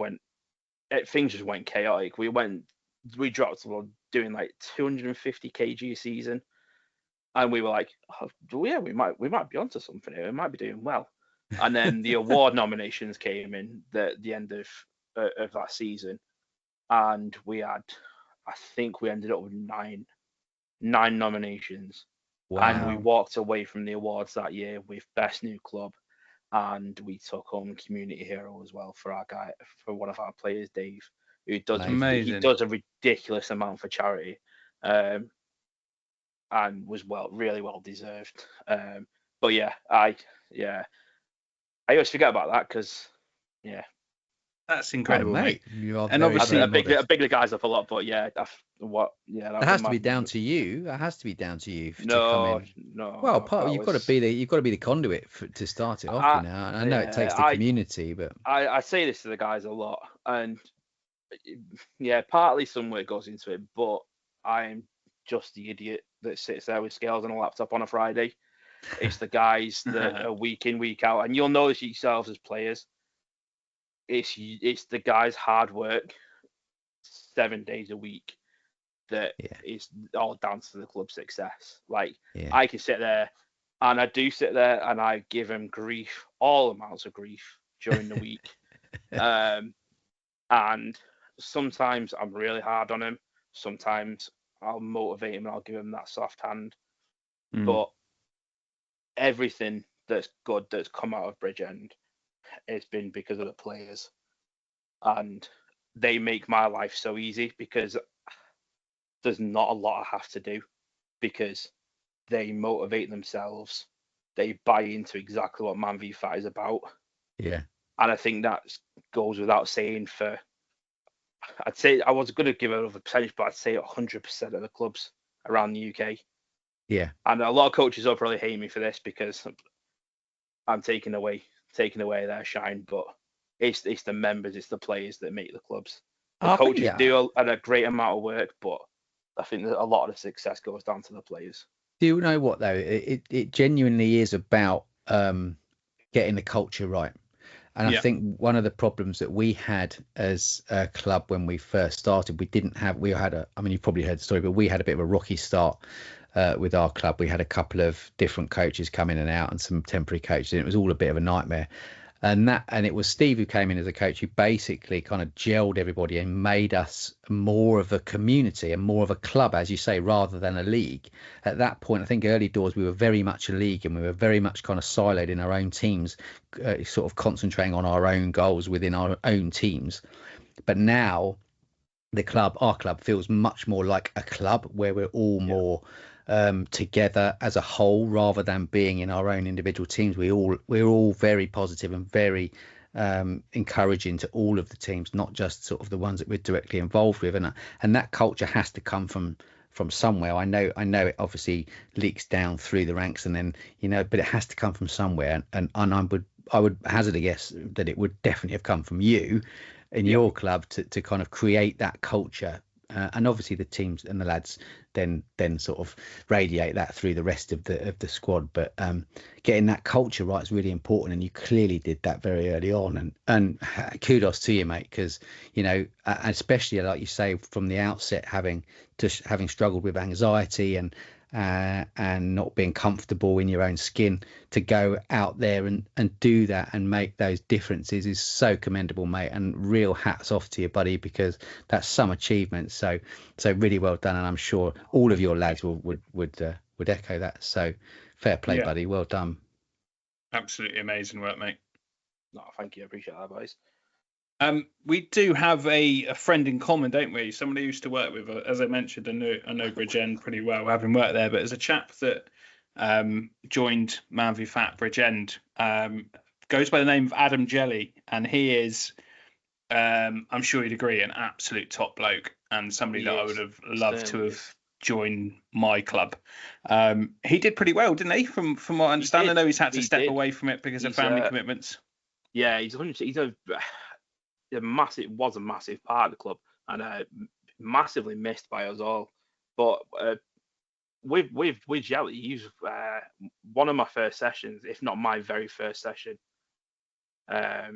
things just went chaotic. We dropped doing like 250 kg a season, and we were like, we might be onto something here. We might be doing well. And then the award nominations came in the end of that season, and I think we ended up with nine nominations. Wow. And we walked away from the awards that year with best new club, and we took home community hero as well for one of our players, Dave, who does a ridiculous amount for charity, and was really well deserved. But I always forget about that because that's incredible, mate. And obviously, I big the guys up a lot, but that has to be down to you. That has to be down to you to come in. No. Well, you've got to be the conduit to start it off. I know it takes the community, but I say this to the guys a lot, and partly some work goes into it, but I'm just the idiot that sits there with scales and a laptop on a Friday. It's the guys that are week in, week out, and you'll notice yourselves as players. It's the guys' hard work 7 days a week that is all down to the club's success. I can sit there, and I do sit there, and I give him grief, all amounts of grief during the week. And sometimes I'm really hard on him. Sometimes I'll motivate him and I'll give him that soft hand. But everything that's good that's come out of Bridgend, it's been because of the players, and they make my life so easy because there's not a lot I have to do, because they motivate themselves, they buy into exactly what Man v Fat is about. And I think that goes without saying I'd say, I was going to give it a percentage, but I'd say 100% of the clubs around the UK. And a lot of coaches will probably hate me for this because I'm taking away their shine, but it's the members, it's the players that make the clubs. The coaches do a great amount of work, but I think that a lot of the success goes down to the players. Do you know what though? It genuinely is about getting the culture right. And I think one of the problems that we had as a club when we first started, you've probably heard the story, but we had a bit of a rocky start with our club. We had a couple of different coaches come in and out and some temporary coaches, and it was all a bit of a nightmare. And it was Steve who came in as a coach who basically kind of gelled everybody and made us more of a community and more of a club, as you say, rather than a league. At that point, I think early doors, we were very much a league, and we were very much kind of siloed in our own teams, sort of concentrating on our own goals within our own teams. But now our club feels much more like a club where we're all more together as a whole, rather than being in our own individual teams. We're all very positive and very encouraging to all of the teams, not just sort of the ones that we're directly involved with, and that culture has to come from somewhere. I know it obviously leaks down through the ranks, and then but it has to come from somewhere, and I would hazard a guess that it would definitely have come from you in your club to kind of create that culture. And obviously the teams and the lads then sort of radiate that through the rest of the squad. But getting that culture right is really important, and you clearly did that very early on. And kudos to you, mate, because especially like you say from the outset, having struggled with anxiety and not being comfortable in your own skin, to go out there and do that and make those differences is so commendable, mate, and real hats off to you, buddy, because that's some achievement. So really well done, and I'm sure all of your lads would echo that. So fair play, buddy, well done. Absolutely amazing work, mate. No, thank you, I appreciate that, boys. We do have a friend in common, don't we? Somebody who used to work with, as I mentioned, I know Bridgend pretty well, having worked there. But there's a chap that joined Man v Fat Bridgend, goes by the name of Adam Jelly, and he is, I'm sure you'd agree, an absolute top bloke, and somebody that I would have loved to have joined my club. He did pretty well, didn't he? From what I understand, I know he's had to step away from it because of family commitments. Yeah, he's a massive part of the club, and massively missed by us all. But with Jelly, he's one of my first sessions, if not my very first session. I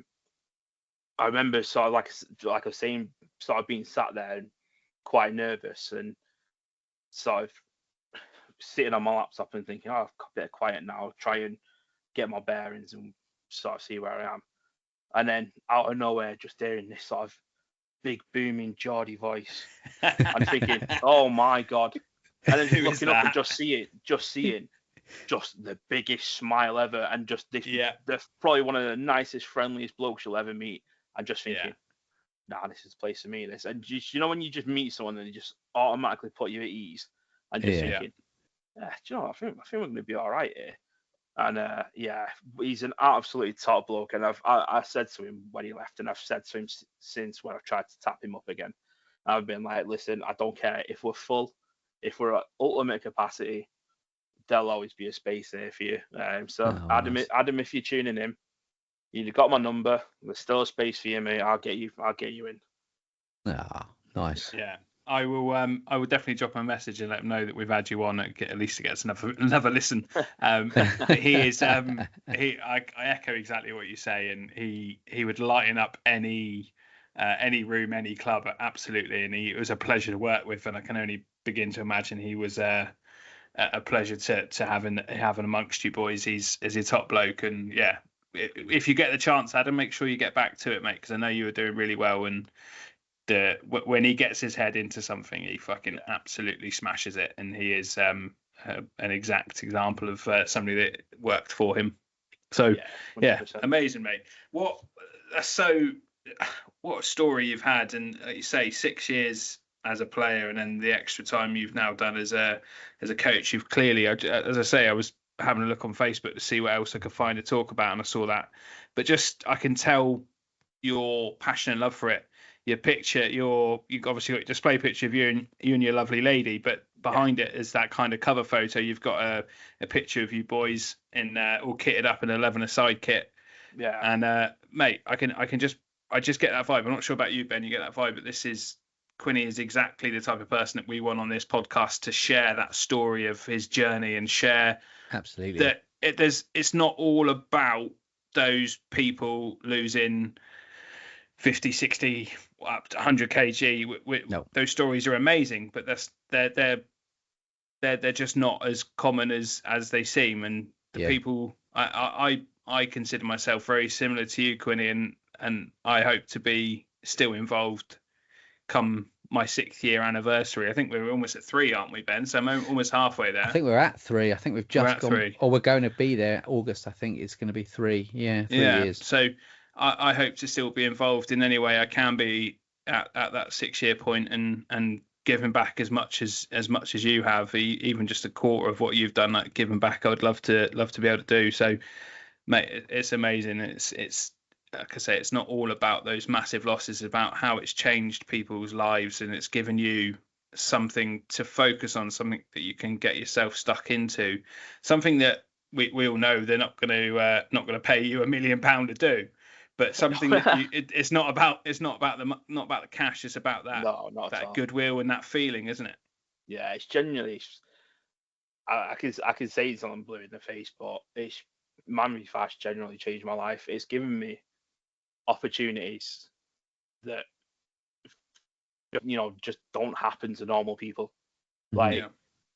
remember sort of like I was saying, sort of being sat there and quite nervous, and sort of sitting on my laptop and thinking, I've got a bit of quiet now, try and get my bearings and sort of see where I am. And then out of nowhere, just hearing this sort of big booming Geordie voice, I'm thinking, oh my God. And then looking up and just seeing the biggest smile ever, and just this, they're probably one of the nicest, friendliest blokes you'll ever meet. And just thinking, nah, this is the place for me. This, and just, when you just meet someone and they just automatically put you at ease, and just thinking, do you know, I think we're going to be all right here. And he's an absolutely top bloke. And I said to him when he left, and I've said to him since when I've tried to tap him up again. I've been like, listen, I don't care if we're full, if we're at ultimate capacity, there'll always be a space there for you. Adam, if you're tuning in, you've got my number. There's still a space for you, mate. I'll get you in. Ah, nice. Yeah. I will definitely drop him a message and let him know that we've had you on, at least to get another listen. He is I echo exactly what you say, and he would lighten up any room, any club, absolutely. And it was a pleasure to work with, and I can only begin to imagine he was a pleasure to have amongst you boys. He's a top bloke, and if you get the chance, Adam, make sure you get back to it, mate, because I know you were doing really well, and when he gets his head into something, he fucking absolutely smashes it, and he is an exact example of somebody that worked for him. So amazing, mate. What a story you've had, and like you say, 6 years as a player, and then the extra time you've now done as a coach. You've clearly, as I say, I was having a look on Facebook to see what else I could find to talk about, and I saw that, but just I can tell your passion and love for it. Your picture, you obviously got a display picture of you and your lovely lady, but behind it is that kind of cover photo. You've got a picture of you boys in all kitted up in an 11-a-side kit. Yeah. And mate, I just get that vibe. I'm not sure about you, Ben. You get that vibe, but Quinney is exactly the type of person that we want on this podcast to share that story of his journey and share. Absolutely. That it's not all about those people losing 50, 60, up to 100 kg. No. Those stories are amazing, but they're just not as common as they seem. And the people, I consider myself very similar to you, Quinney, and I hope to be still involved come my 6th year anniversary. I think we're almost at 3, aren't we, Ben? So I'm almost halfway there. I think we're at 3. I think we've just gone, 3. Or we're going to be there. August, I think it's going to be 3. Yeah, 3 years. So I hope to still be involved in any way I can be at that 6-year point, and giving back as much as you have, even just a quarter of what you've done, like giving back. I would love to be able to do so, mate. It's amazing. It's like I say, it's not all about those massive losses. It's about how it's changed people's lives, and it's given you something to focus on, something that you can get yourself stuck into, something that we all know they're not going to pay you £1 million to do, but something that it's not about the cash. It's about that goodwill and that feeling, isn't it? Yeah, it's genuinely. I can say it's on blue in the face, but it's Man v Fast generally changed my life. It's given me opportunities that just don't happen to normal people. Like,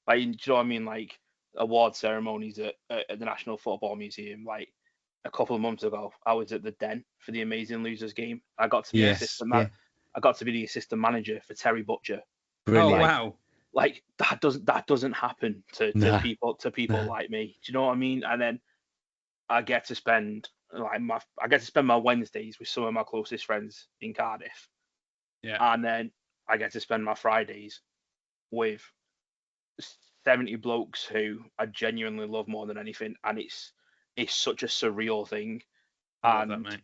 do you know what I mean? Like award ceremonies at the National Football Museum. Like a couple of months ago, I was at the Den for the Amazing Losers game. I got to be I got to be the assistant manager for Terry Butcher. Brilliant. Oh wow! Like that doesn't happen to people like me. Do you know what I mean? And then I get to spend my Wednesdays with some of my closest friends in Cardiff. Yeah. And then I get to spend my Fridays with 70 blokes who I genuinely love more than anything, and it's such a surreal thing. I love that,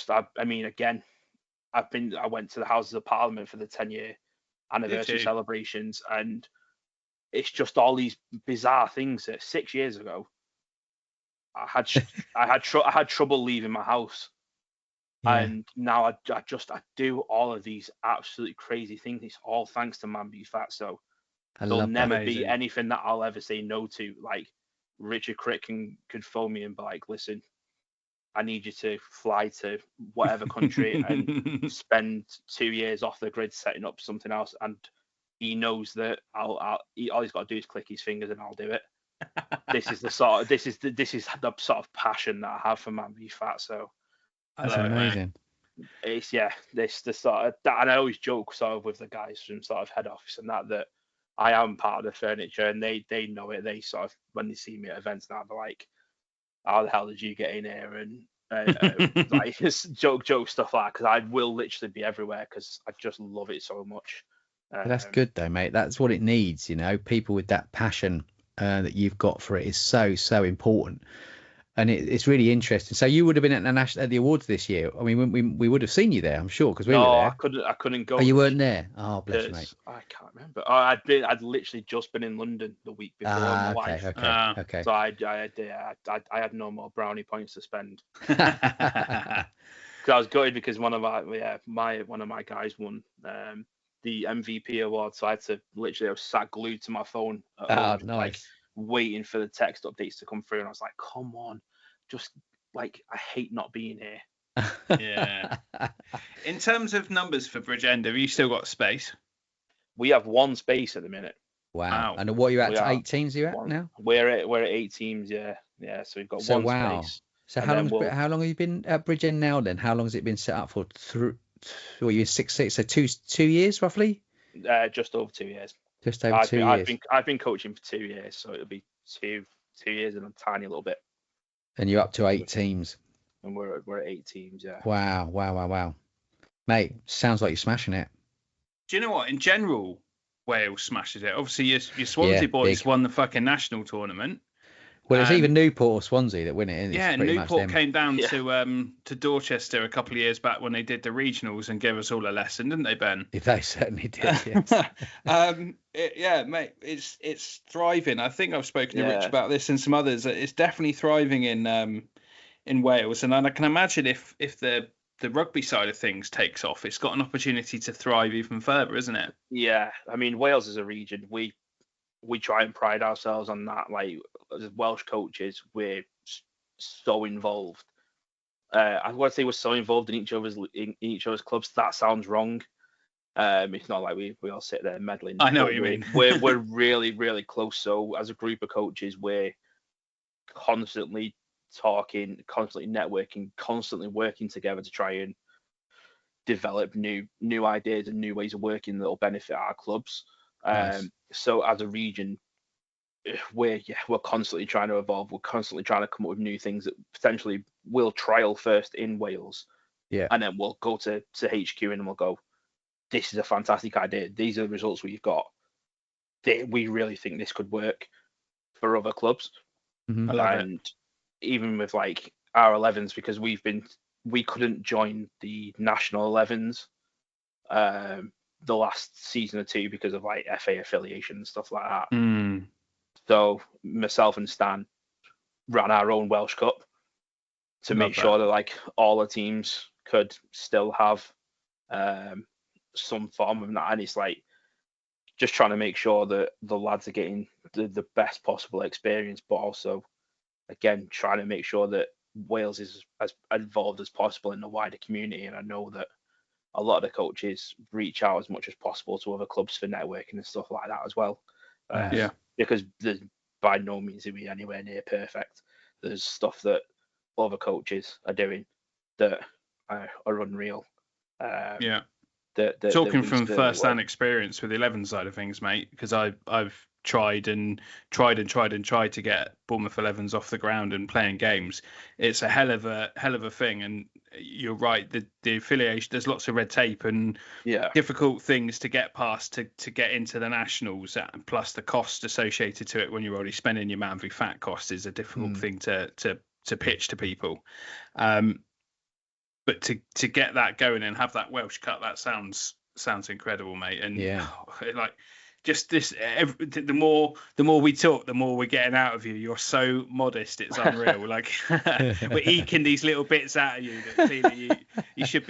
mate. I mean, again, I went to the Houses of Parliament for the 10-year anniversary celebrations, and it's just all these bizarre things that 6 years ago I had trouble leaving my house. Yeah. And now I do all of these absolutely crazy things. It's all thanks to Man v Fat. So there'll never be anything that I'll ever say no to. Like Richard Crick could phone me and be like, listen, I need you to fly to whatever country and spend 2 years off the grid setting up something else. And he knows that all he's got to do is click his fingers and I'll do it. This is the sort of passion that I have for Man v Fat. So that's amazing. It's this the sort of that, and I always joke sort of with the guys from sort of head office and that I am part of the furniture, and they know it. They sort of, when they see me at events now, they're like, "How the hell did you get in here?" And like just joke stuff like that, because I will literally be everywhere because I just love it so much. That's good though, mate. That's what it needs. People with that passion that you've got for it is so important. And it's really interesting. So you would have been at the awards this year. I mean, we would have seen you there, I'm sure, because we were there. I couldn't go. Oh, you weren't there? Oh, bless you, mate. I can't remember. I'd literally just been in London the week before my wife. Okay. So I had no more brownie points to spend. Because I was gutted because one of my guys won the MVP award. So I was sat glued to my phone at home, nice. Like, waiting for the text updates to come through, and I was like, come on, just like, I hate not being here. Yeah. In terms of numbers for Bridgend, have you still got space? We have one space at the minute. Wow. And what are you at? 8 teams are you at now? We're at 8 teams, yeah. So we've got one space. So how long have you been at Bridgend now then? How long has it been set up for? You're 6. So 2 years roughly? Just over 2 years. Just over 2 years. I've been coaching for 2 years, so it'll be 2 years and a tiny little bit. And you're up to 8 teams. And we're at 8 teams, yeah. Wow. Mate, sounds like you're smashing it. Do you know what? In general, Wales smashes it. Obviously, your Swansea boys won the fucking national tournament. Well, it's either Newport or Swansea that win it. Yeah, Newport came down to Dorchester a couple of years back when they did the regionals and gave us all a lesson, didn't they, Ben? They certainly did. Yes. Mate, it's thriving. I think I've spoken to Rich about this and some others. It's definitely thriving in Wales, and I can imagine if the rugby side of things takes off, it's got an opportunity to thrive even further, isn't it? Yeah, I mean, Wales is a region we try and pride ourselves on that. Like, as Welsh coaches, we're so involved. I want to say we're so involved in each other's clubs. That sounds wrong. It's not like we all sit there meddling. I know what you mean. We're really, really close. So as a group of coaches, we're constantly talking, constantly networking, constantly working together to try and develop new ideas and new ways of working that will benefit our clubs. Nice. So as a region, we're constantly trying to evolve. We're constantly trying to come up with new things that potentially we'll trial first in Wales, and then we'll go to HQ and we'll go, this is a fantastic idea. These are the results we've got. We really think this could work for other clubs. Mm-hmm. And even with, like, our 11s because we couldn't join the national 11s the last season or two because of like FA affiliation and stuff like that. So myself and Stan ran our own Welsh Cup to make sure that like all the teams could still have some form of that, and it's like just trying to make sure that the lads are getting the best possible experience, but also again trying to make sure that Wales is as involved as possible in the wider community. And I know that a lot of the coaches reach out as much as possible to other clubs for networking and stuff like that as well. Because there's by no means are we anywhere near perfect. There's stuff that other coaches are doing that are unreal. Talking from first-hand experience with the 11 side of things, mate, because I've tried to get Bournemouth 11s off the ground and playing games. It's a hell of a thing, and you're right. The affiliation, there's lots of red tape and difficult things to get past to get into the nationals, plus the cost associated to it when you're already spending your Man v Fat cost is a difficult thing to pitch to people. But to get that going and have that Welsh Cup, that sounds incredible, mate. And like just this, the more we talk, the more we're getting out of you. You're so modest, it's unreal. Like we're eking these little bits out of you that clearly you should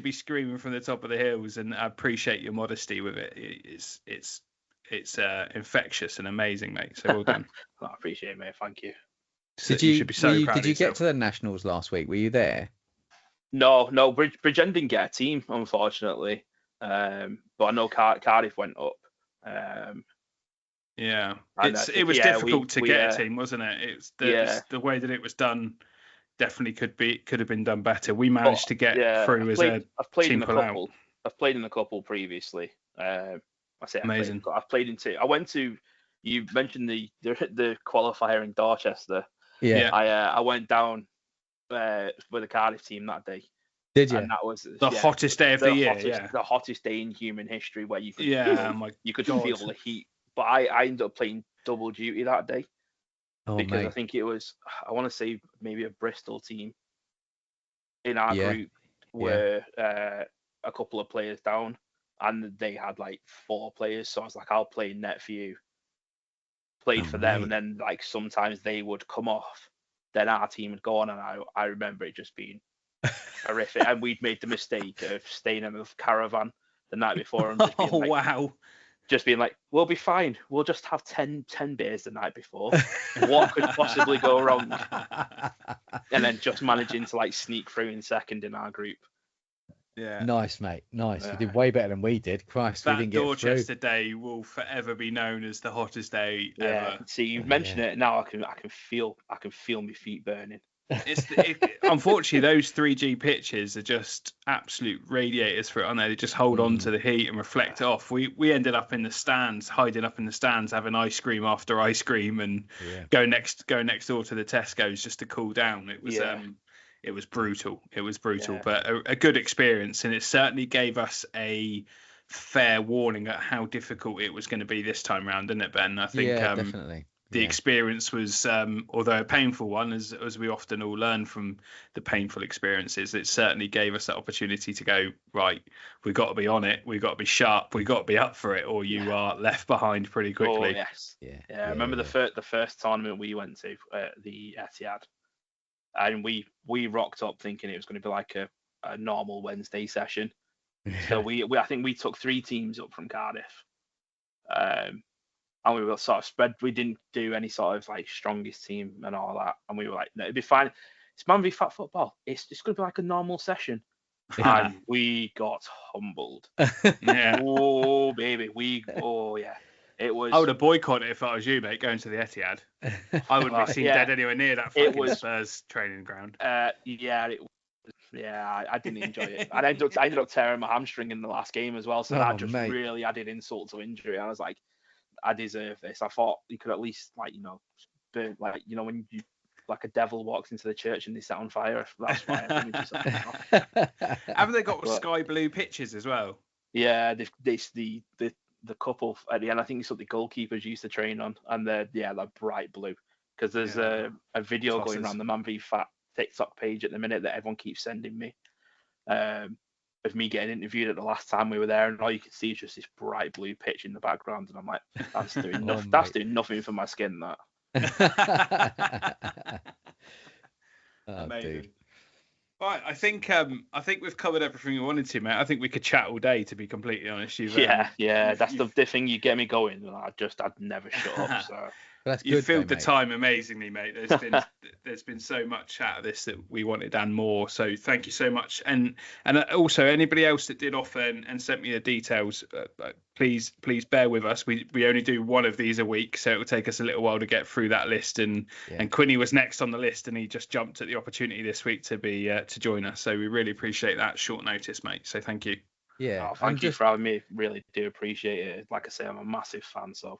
be screaming from the top of the hills. And I appreciate your modesty with it. It's infectious and amazing, mate. So well done. I appreciate it, mate. Thank you. Did you get to the nationals last week? Were you there? No, Bridgend didn't get a team, unfortunately. But I know Cardiff went up. It was difficult to get a team, wasn't it? It's the way that it was done. Definitely could have been done better. We managed to get through as a team pull-out. I've played in a couple previously. Amazing. I've played in two. I went to. You mentioned the qualifier in Dorchester. Yeah. I went down with the Cardiff team that day. Did you? And that was the hottest day of the year. The hottest day in human history, where you could feel the heat. But I ended up playing double duty that day because I think it was, I want to say maybe a Bristol team in our group were a couple of players down, and they had like 4 players. So I was like, I'll play net for you. Played for them, and then like sometimes they would come off. Then our team would go on, and I remember it just being horrific. And we'd made the mistake of staying in a caravan the night before and just being like, we'll be fine. We'll just have 10 beers the night before. What could possibly go wrong? And then just managing to like sneak through in second in our group. Yeah. Nice, mate. Nice. You did way better than we did. Christ, we didn't get through. That Dorchester day will forever be known as the hottest day ever. See, you've mentioned it now. I can feel my feet burning. Unfortunately, those 3G pitches are just absolute radiators for it, aren't they? They just hold on to the heat and reflect it off. We ended up in the stands, hiding up in the stands, having ice cream after ice cream, and go next door to the Tesco's just to cool down. It was brutal. But a good experience, and it certainly gave us a fair warning at how difficult it was going to be this time round, didn't it, Ben? I think definitely. The experience was, although a painful one, as we often all learn from the painful experiences, it certainly gave us that opportunity to go, right, we've got to be on it, we've got to be sharp, we've got to be up for it, or you are left behind pretty quickly. Oh, yes. I remember the first tournament we went to, the Etihad. And we rocked up thinking it was going to be like a normal Wednesday session. So I think we took 3 teams up from Cardiff, and we were sort of spread. We didn't do any sort of like strongest team and all that, and we were like, no, it'd be fine. It's Man v Fat football. It's going to be like a normal session, and we got humbled. Oh baby, It was. I would have boycotted it if I was you, mate, going to the Etihad. I wouldn't be seen dead anywhere near that fucking Spurs training ground. I didn't enjoy it. And I ended up tearing my hamstring in the last game as well, so that just really added insult to injury. I was like, I deserve this. I thought you could at least, like, burn, like, when you, like a devil walks into the church and they set on fire. That's fine. Haven't they got sky blue pitches as well? Yeah, the couple at the end, I think it's what the goalkeepers used to train on, and they're bright blue, because there's a video going around the Man v Fat TikTok page at the minute that everyone keeps sending me. Of me getting interviewed at the last time we were there, and all you can see is just this bright blue pitch in the background, and I'm like, that's doing nothing. That's doing nothing for my skin. That. Amazing. Dude. Right, I think we've covered everything we wanted to, mate. I think we could chat all day, to be completely honest. That's the thing you get me going. I'd never shut up. So. You filled the time amazingly, mate. There's been so much out of this that we wanted and more. So thank you so much. And also anybody else that did offer and sent me the details, please bear with us. We only do one of these a week, so it will take us a little while to get through that list. And Quinny was next on the list, and he just jumped at the opportunity this week to be to join us. So we really appreciate that short notice, mate. So thank you. Yeah, thank you for having me. Really do appreciate it. Like I say, I'm a massive fan, so.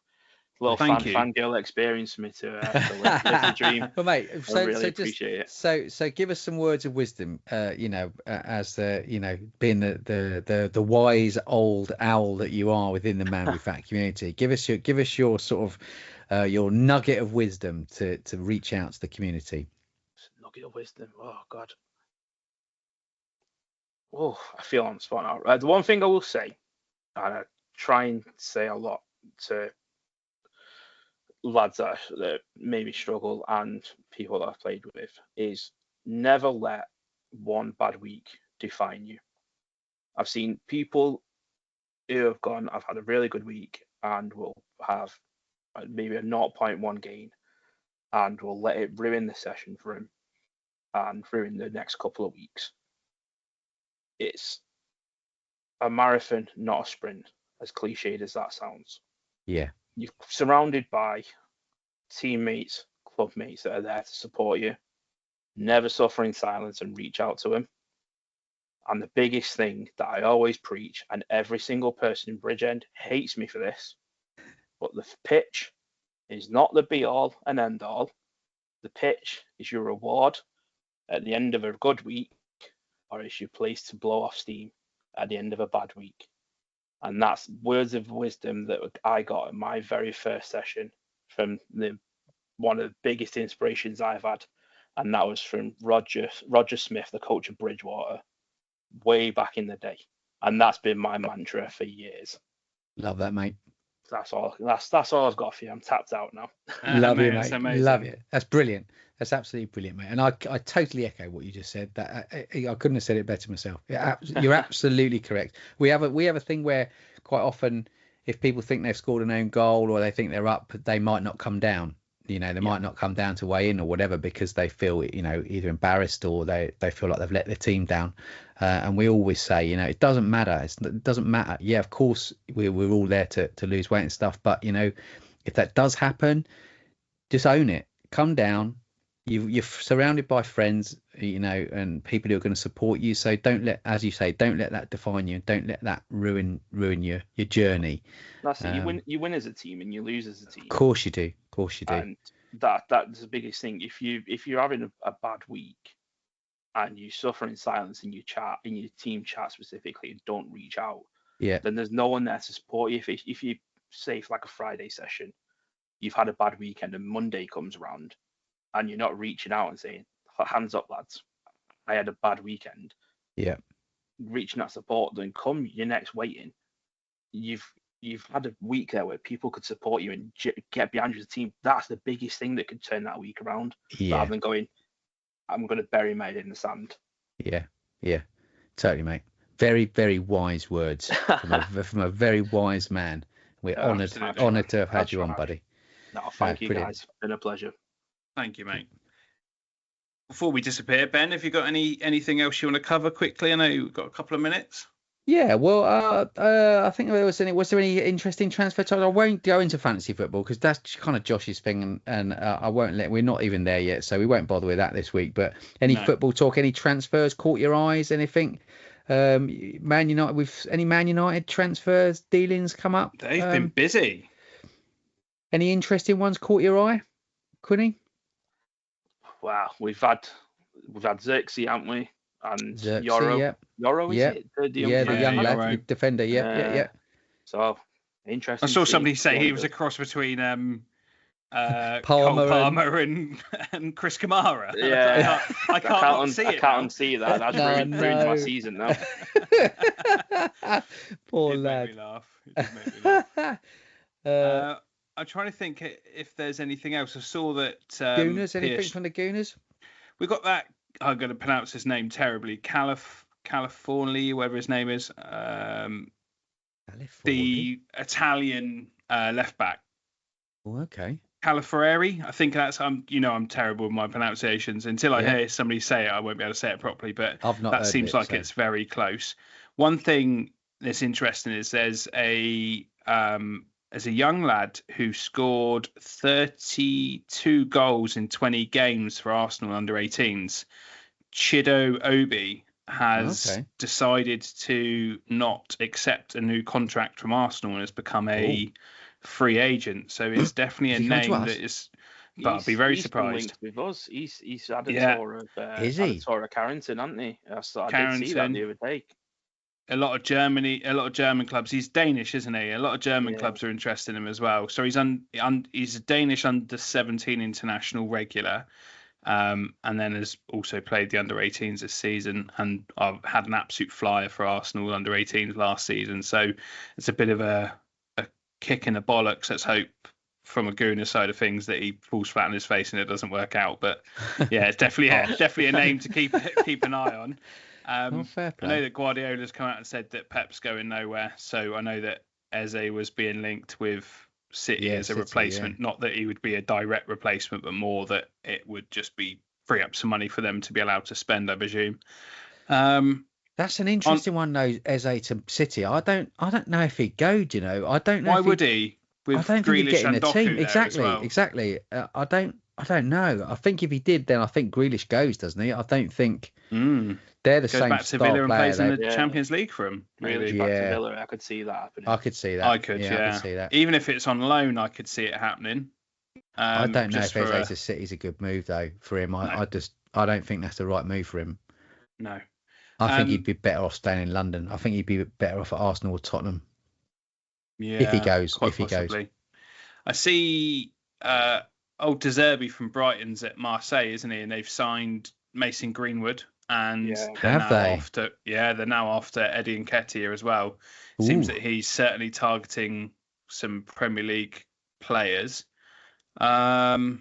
Little fangirl experience for me to live the dream. Well, mate, I really appreciate it. So give us some words of wisdom. As being the wise old owl that you are within the Man Fact community. Give us your sort of your nugget of wisdom to reach out to the community. Nugget of wisdom. Oh God. Oh, I feel on the spot now. The one thing I will say, and I try and say a lot to lads that maybe struggle and people that I've played with, is never let one bad week define you. I've seen people who have gone, I've had a really good week, and will have maybe a 0.1 gain, and will let it ruin the session for him and ruin the next couple of weeks. It's a marathon, not a sprint, as cliched as that sounds. Yeah. You're surrounded by teammates, clubmates that are there to support you. Never suffer in silence and reach out to them. And the biggest thing that I always preach, and every single person in Bridgend hates me for this, but the pitch is not the be all and end all. The pitch is your reward at the end of a good week, or is your place to blow off steam at the end of a bad week. And that's words of wisdom that I got in my very first session from one of the biggest inspirations I've had. And that was from Roger Smith, the coach of Bridgewater, way back in the day. And that's been my mantra for years. Love that, mate. That's all I've got for you. I'm tapped out now. Love you, mate. Love it. That's brilliant. That's absolutely brilliant, mate. And I totally echo what you just said. That I couldn't have said it better myself. You're absolutely correct. We have a thing where quite often, if people think they've scored an own goal or they think they're up, they might not come down. They might not come down to weigh in or whatever because they feel, either embarrassed or they feel like they've let their team down. And we always say, it doesn't matter. It doesn't matter. Yeah, of course, we're all there to lose weight and stuff. But, if that does happen, just own it. Come down. You're surrounded by friends, and people who are going to support you. So don't let that define you. Don't let that ruin your journey. That's it. You win as a team and you lose as a team. Of course you do. And that's the biggest thing. If you're having a bad week and you suffer in silence in your team chat specifically, and don't reach out, then there's no one there to support you. If you say for like a Friday session, you've had a bad weekend and Monday comes around, and you're not reaching out and saying, hands up, lads, I had a bad weekend. Yeah. Reaching that support, then come your next waiting. You've had a week there where people could support you and get behind your team. That's the biggest thing that could turn that week around. Yeah. Rather than going, I'm going to bury my head in the sand. Yeah. Totally, mate. Very, very wise words from a very wise man. We're honoured to have had you on, buddy. No, thank you, guys. It's been a pleasure. Thank you, mate. Before we disappear, Ben, have you got anything else you want to cover quickly? I know you've got a couple of minutes. Yeah, well, I think was there any interesting transfer talk? I won't go into fantasy football because that's kind of Josh's thing, and I won't we're not even there yet, so we won't bother with that this week. But any football talk, any transfers caught your eyes, anything? Man United, with any Man United transfers, dealings come up? They've been busy. Any interesting ones caught your eye, Quinny? Wow, we've had Xerxes, haven't we? And Xerxes, Yoro, is it? The young lad, the defender, yeah. So interesting. I saw somebody say he was a cross between Palmer Cole Palmer and Chris Kamara. Yeah. I can't see it. I can't unsee that. That's ruined my season now. Poor It did lad. make me laugh. It did make me laugh. I'm trying to think if there's anything else. I saw that Gooners, anything from the Gooners? We got that. I'm going to pronounce his name terribly. California, whatever his name is. The Italian left back. Oh, okay. Calafiori. I think that's I'm terrible with my pronunciations. Until I hear somebody say it, I won't be able to say it properly. But that seems like it's very close. One thing that's interesting is there's a young lad who scored 32 goals in 20 games for Arsenal under 18s. Chido Obi has decided to not accept a new contract from Arsenal and has become a free agent. So it's definitely a name that is. But I'd be very surprised. With us, he's had a tour of Carrington, hasn't he? I did see that the other day. A lot of German clubs. He's Danish, isn't he? A lot of German clubs are interested in him as well. So he's he's a Danish under 17 international regular, and then has also played the under 18s this season, and I've had an absolute flyer for Arsenal under 18s last season. So it's a bit of a kick in the bollocks. Let's hope from a Gooner side of things that he falls flat on his face and it doesn't work out. But yeah, it's definitely a name to keep an eye on. Fair play. I know that Guardiola's come out and said that Pep's going nowhere, so I know that Eze was being linked with City as a replacement. Not that he would be a direct replacement, but more that it would just be free up some money for them to be allowed to spend, I presume. That's an interesting one, though. Eze to City. I don't know if he'd go. Do you know? I don't know. Why would he? With I don't think he'd get in the team. Exactly. I don't know. I think if he did, then I think Grealish goes, doesn't he? I don't think they're the same back to Villa and plays in the Yeah. Champions League for him. Really, back to Villa, I could see that happening. I could see that. I could see that. Even if it's on loan, I could see it happening. I don't know if Eze to City's a good move though for him. I don't think that's the right move for him. No. I think he'd be better off staying in London. I think he'd be better off at Arsenal or Tottenham. Yeah, if he goes. I see old De Zerbi from Brighton's at Marseille, isn't he? And they've signed Mason Greenwood, and they're now after Eddie Nketiah as well. Ooh. Seems that he's certainly targeting some Premier League players. Outside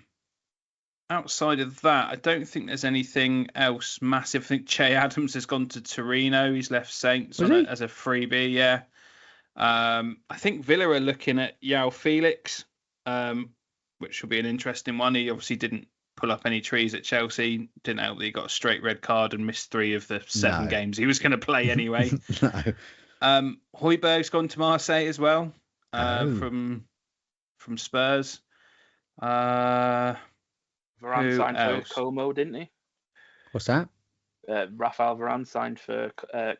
of that, I don't think there's anything else massive. I think Che Adams has gone to Torino. He's left Saints as a freebie. Yeah. I think Villa are looking at João Felix, which will be an interesting one. He obviously didn't pull up any trees at Chelsea. Didn't help that he got a straight red card and missed 3 of the 7 games he was going to play anyway. Højbjerg's gone to Marseille as well, from Spurs. Varane signed for Como, didn't he? What's that? Rafael Varane signed for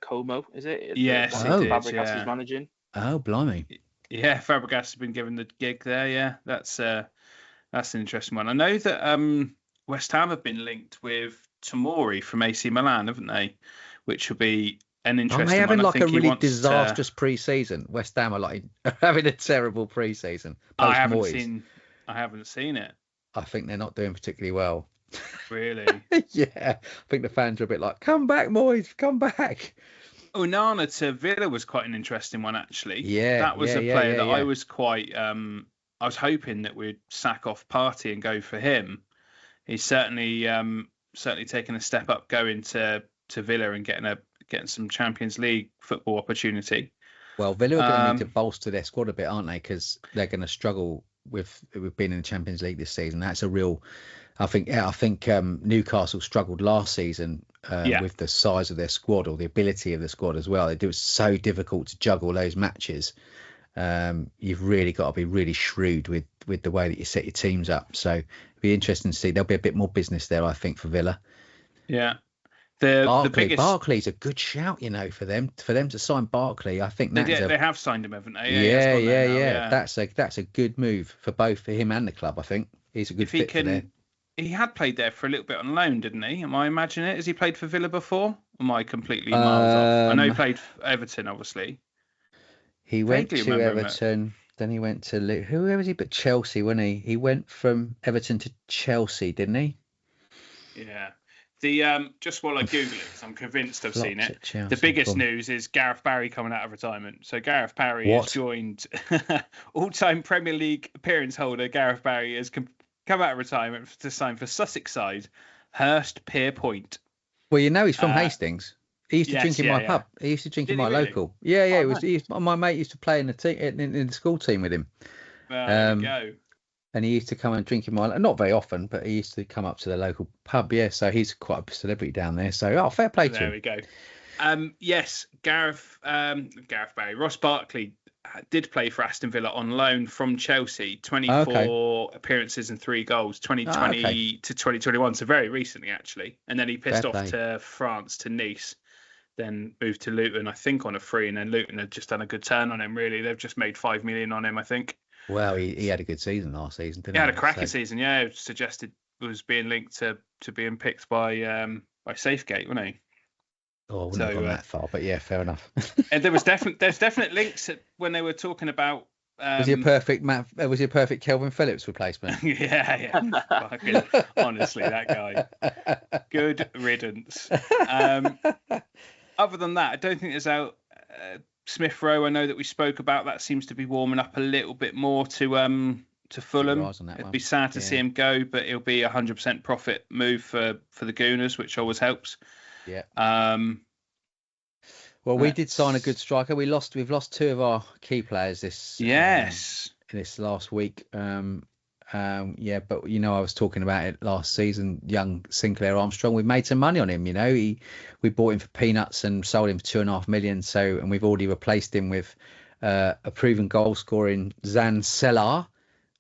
Como, is it? Yes, he did. Fabregas is managing. Oh, blimey. Yeah, Fabregas has been given the gig there. Yeah, that's an interesting one. I know that West Ham have been linked with Tomori from AC Milan, haven't they? Which will be an interesting one. Are they having like a really disastrous pre-season? West Ham are having a terrible pre-season. I haven't seen it. I think they're not doing particularly well. Really? Yeah. I think the fans are a bit like, come back, Moyes, come back. Onana to Villa was quite an interesting one, actually. Yeah. That was a player that I was quite... I was hoping that we'd sack off Partey and go for him. He's certainly taken a step up going to Villa and getting some Champions League football opportunity. Well, Villa are going to need to bolster their squad a bit, aren't they? Because they're going to struggle with being in the Champions League this season. That's a real... I think Newcastle struggled last season with the size of their squad or the ability of the squad as well. It was so difficult to juggle those matches. You've really got to be really shrewd with the way that you set your teams up. So it'll be interesting to see. There'll be a bit more business there, I think, for Villa. Yeah. Barkley's a good shout, for them to sign Barkley. I think they have signed him, haven't they? Yeah. That's a good move for him and the club. I think he's a good fit for there. He had played there for a little bit on loan, didn't he? Am I imagining it? Has he played for Villa before? Or am I completely miles off? I know he played for Everton, obviously. He went to Everton. Then he went to who was he? But Chelsea, wasn't he? He went from Everton to Chelsea, didn't he? Yeah. The just while I Google it, because I'm convinced I've seen it. Chelsea. The biggest news is Gareth Barry coming out of retirement. So Gareth Barry has joined all-time Premier League appearance holder. Gareth Barry has come out of retirement to sign for Sussex side Hurstpierpoint. Well, you know he's from Hastings. He used to drink in my pub. He used to drink in my local. Yeah. Oh, nice. My mate used to play in the team in the school team with him. Well, there we go. And he used to come and drink in my, not very often, but he used to come up to the local pub. Yeah, so he's quite a celebrity down there. So, fair play to him. There we go. Yes, Gareth Barry. Ross Barkley did play for Aston Villa on loan from Chelsea. 24 appearances and 3 goals, 2020 to 2021. So very recently, actually. And then he pissed off to France, to Nice. Then moved to Luton, I think, on a free. And then Luton had just done a good turn on him, really. They've just made 5 million on him, I think. Well, he had a good season last season, didn't he? He had a cracking season, yeah. It suggested was being linked to being picked by Safegate, wasn't he? Oh, I wouldn't have gone that far, but yeah, fair enough. And there's definite links when they were talking about. Was he a perfect Kelvin Phillips replacement? Yeah. Fucking, honestly, that guy. Good riddance. Other than that, I don't think there's out. Smith Rowe, I know that we spoke about, that seems to be warming up a little bit more to Fulham. It'd be sad to see him go, but it'll be 100% profit move for the Gooners, which always helps. Yeah. Well, we did sign a good striker. We've lost 2 of our key players in this last week. But I was talking about it last season. Young Sinclair Armstrong, we've made some money on him. We bought him for peanuts and sold him for 2.5 million. And we've already replaced him with a proven goal scoring Zan Selar,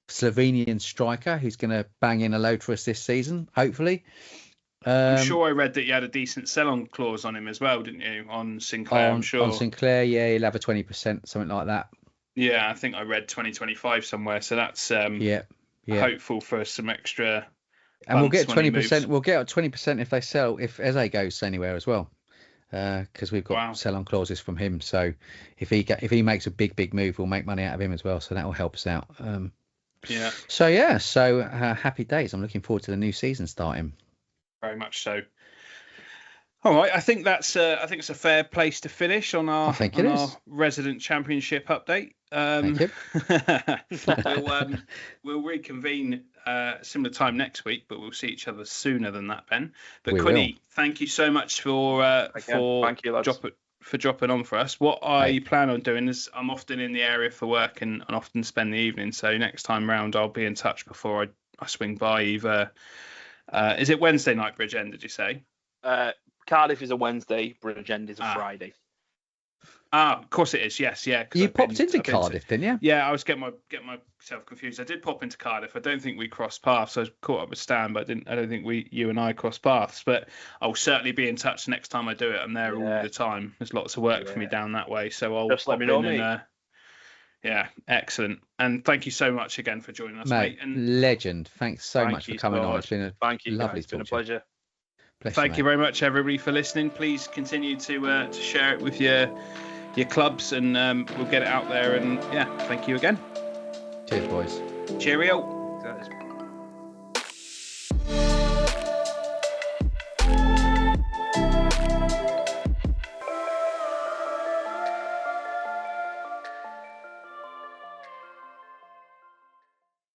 Slovenian striker, who's going to bang in a load for us this season, hopefully. I'm sure I read that you had a decent sell-on clause on him as well, didn't you? On Sinclair, I'm sure. On Sinclair, yeah, he'll have a 20%, something like that. Yeah, I think I read 2025 somewhere. So that's hopeful for some extra. And we'll get 20%. We'll get 20% if they sell, if Eze goes anywhere as well, because we've got sell-on clauses from him. So if he makes a big move, we'll make money out of him as well. So that will help us out. So happy days. I'm looking forward to the new season starting. Very much so. All right, I think it's a fair place to finish on our resident championship update. Thank you. We'll reconvene similar time next week, but we'll see each other sooner than that, Ben. But Quinny, thank you so much for dropping on for us. What I plan on doing is I'm often in the area for work and often spend the evening. So next time round, I'll be in touch before I swing by either. Is it Wednesday night, Bridgend, did you say? Cardiff is a Wednesday, Bridgend is a Friday. Of course it is. Yes, yeah. You popped into Cardiff, didn't you? Yeah, I was getting myself confused. I did pop into Cardiff. I don't think we crossed paths. I was caught up with Stan, but I don't think you and I crossed paths. But I'll certainly be in touch next time I do it. I'm there all the time. There's lots of work for me down that way, so I'll just let me know, mate. Yeah, excellent. And thank you so much again for joining us, mate. And legend. Thanks so much for coming on. It's been lovely. It's been a pleasure. Thank you very much, everybody, for listening. Please continue to share it with your clubs, and we'll get it out there. And thank you again. Cheers, boys. Cheerio.